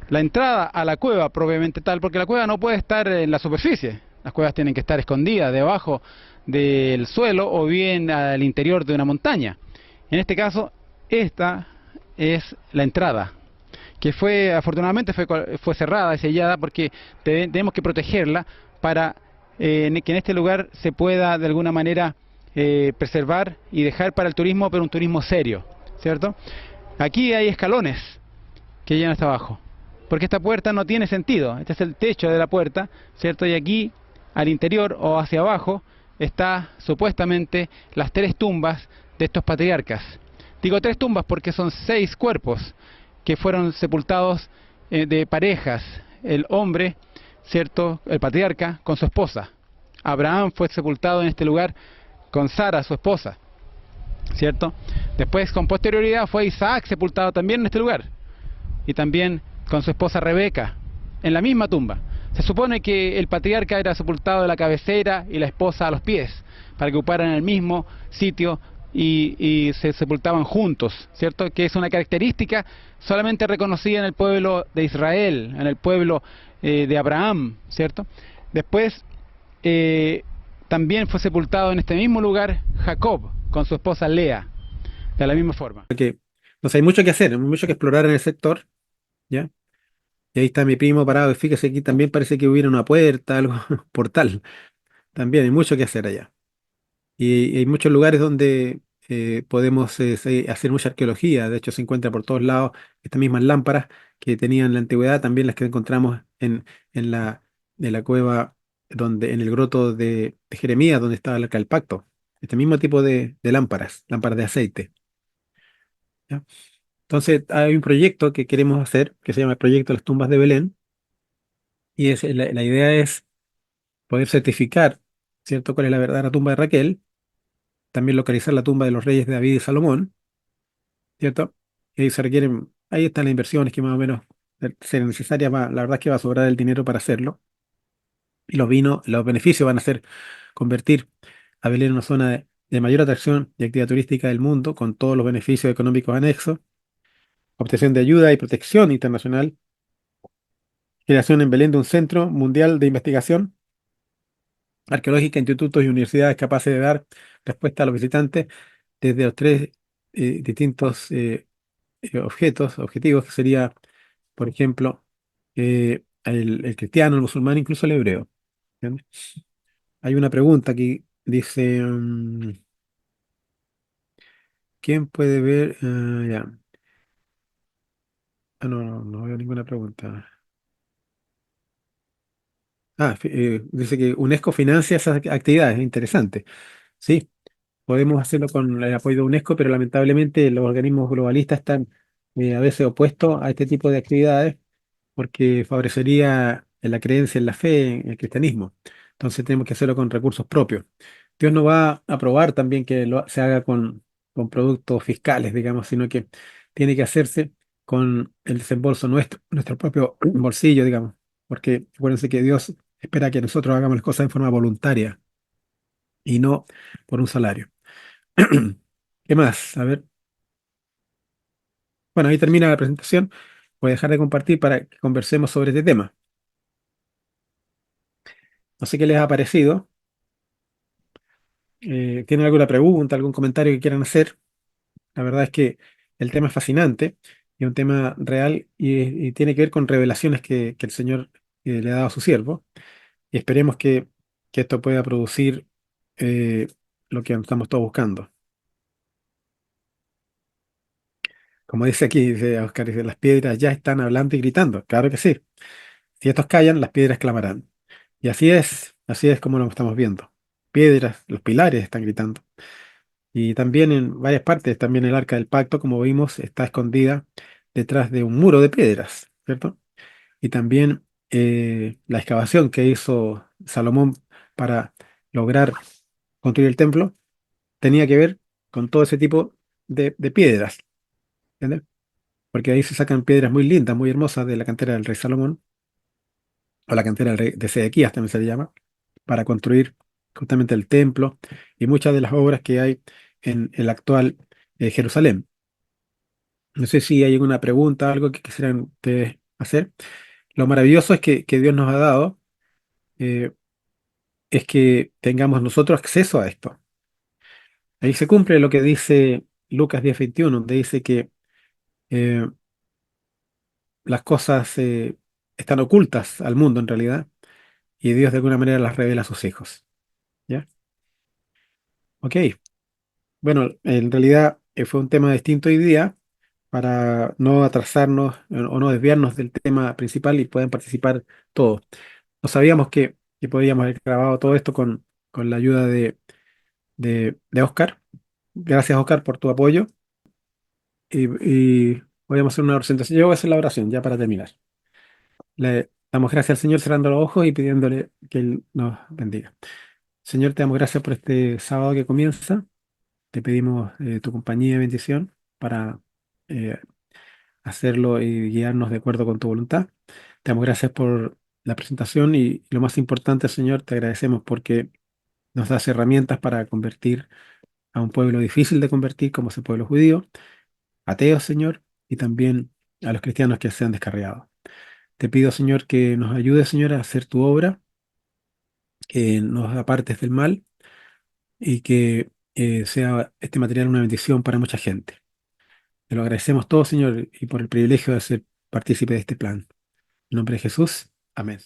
La entrada a la cueva, propiamente tal, porque la cueva no puede estar en la superficie. Las cuevas tienen que estar escondidas debajo del suelo o bien al interior de una montaña. En este caso, esta es la entrada, que afortunadamente fue cerrada y sellada porque tenemos que protegerla para que en este lugar se pueda de alguna manera preservar y dejar para el turismo, pero un turismo serio, ¿cierto? Aquí hay escalones que llegan hasta abajo, porque esta puerta no tiene sentido. Este es el techo de la puerta, ¿cierto? Y aquí, al interior o hacia abajo, está supuestamente las 3 tumbas de estos patriarcas. Digo 3 tumbas porque son 6 cuerpos que fueron sepultados de parejas. El hombre, ¿cierto? El patriarca con su esposa. Abraham fue sepultado en este lugar con Sara, su esposa, ¿cierto? Después, con posterioridad, fue Isaac sepultado también en este lugar. Y también con su esposa Rebeca, en la misma tumba. Se supone que el patriarca era sepultado de la cabecera y la esposa a los pies, para que ocuparan el mismo sitio y se sepultaban juntos, ¿cierto? Que es una característica solamente reconocida en el pueblo de Israel, en el pueblo de Abraham, ¿cierto? Después también fue sepultado en este mismo lugar Jacob, con su esposa Lea, de la misma forma. Porque, no sé, hay mucho que hacer, hay mucho que explorar en el sector, ¿ya? Y ahí está mi primo parado, y fíjese aquí también parece que hubiera una puerta, algo, portal, también hay mucho que hacer allá. Y hay muchos lugares donde podemos hacer mucha arqueología. De hecho, se encuentra por todos lados estas mismas lámparas que tenían en la antigüedad, también las que encontramos en la cueva, en el groto de Jeremías, donde estaba el arca del pacto. Este mismo tipo de lámparas, lámparas de aceite. ¿Ya? Entonces, hay un proyecto que queremos hacer que se llama el Proyecto de las Tumbas de Belén. Y la idea es poder certificar, ¿cierto?, cuál es la verdadera tumba de Raquel, también localizar la tumba de los reyes de David y Salomón, ¿cierto? Y ahí se requieren, ahí están las inversiones que más o menos serán necesarias, la verdad es que va a sobrar el dinero para hacerlo. Y los beneficios van a ser convertir a Belén en una zona de mayor atracción y actividad turística del mundo, con todos los beneficios económicos anexos, obtención de ayuda y protección internacional, creación en Belén de un centro mundial de investigación arqueológica, institutos y universidades capaces de dar respuesta a los visitantes desde los 3 distintos objetivos, que sería, por ejemplo, el cristiano, el musulmán, incluso el hebreo. ¿Entiendes? Hay una pregunta aquí, dice, ¿quién puede ver? Ya. No veo ninguna pregunta. Dice que UNESCO financia esas actividades, es interesante. Sí, podemos hacerlo con el apoyo de UNESCO, pero lamentablemente los organismos globalistas están a veces opuestos a este tipo de actividades porque favorecería la creencia en la fe, en el cristianismo. Entonces tenemos que hacerlo con recursos propios. Dios no va a aprobar también que se haga con productos fiscales, digamos, sino que tiene que hacerse con el desembolso nuestro propio bolsillo, digamos, porque acuérdense que Dios espera que nosotros hagamos las cosas de forma voluntaria y no por un salario. ¿Qué más? A ver. Bueno, ahí termina la presentación. Voy a dejar de compartir para que conversemos sobre este tema. No sé qué les ha parecido. ¿Tienen alguna pregunta, algún comentario que quieran hacer? La verdad es que el tema es fascinante y un tema real y tiene que ver con revelaciones que el Señor le ha dado a su siervo. Y esperemos que esto pueda producir eh, lo que estamos todos buscando. Como dice aquí, dice Oscar, dice, las piedras ya están hablando y gritando. Claro que sí. Si estos callan, las piedras clamarán. Y así es como lo estamos viendo. Piedras, los pilares están gritando. Y también en varias partes, también el arca del pacto, como vimos, está escondida detrás de un muro de piedras, ¿cierto? Y también la excavación que hizo Salomón para lograr construir el templo tenía que ver con todo ese tipo de piedras, ¿entiendes? Porque ahí se sacan piedras muy lindas, muy hermosas de la cantera del rey Salomón, o la cantera del rey de Sedequías también se le llama, para construir justamente el templo y muchas de las obras que hay en el actual Jerusalén. No sé si hay alguna pregunta, algo que quisieran ustedes hacer. Lo maravilloso es que Dios nos ha dado, eh, es que tengamos nosotros acceso a esto. Ahí se cumple lo que dice Lucas 10:21, donde dice que eh, las cosas están ocultas al mundo en realidad, y Dios de alguna manera las revela a sus hijos. ¿Ya? Ok. Bueno, en realidad fue un tema distinto hoy día para no atrasarnos o no desviarnos del tema principal y puedan participar todos. No sabíamos que podíamos haber grabado todo esto con la ayuda de Oscar. Gracias, Oscar, por tu apoyo. Y podríamos hacer una oración. Entonces, yo voy a hacer la oración ya para terminar. Le damos gracias al Señor cerrando los ojos y pidiéndole que Él nos bendiga. Señor, te damos gracias por este sábado que comienza. Te pedimos tu compañía y bendición para eh, hacerlo y guiarnos de acuerdo con tu voluntad. Te damos gracias por la presentación y lo más importante, Señor, te agradecemos porque nos das herramientas para convertir a un pueblo difícil de convertir como es el pueblo judío, ateos, Señor, y también a los cristianos que se han descarriado. Te pido, Señor, que nos ayudes, Señor, a hacer tu obra, que nos apartes del mal y que sea este material una bendición para mucha gente. Te lo agradecemos todo, Señor, y por el privilegio de ser partícipe de este plan. En nombre de Jesús, amén.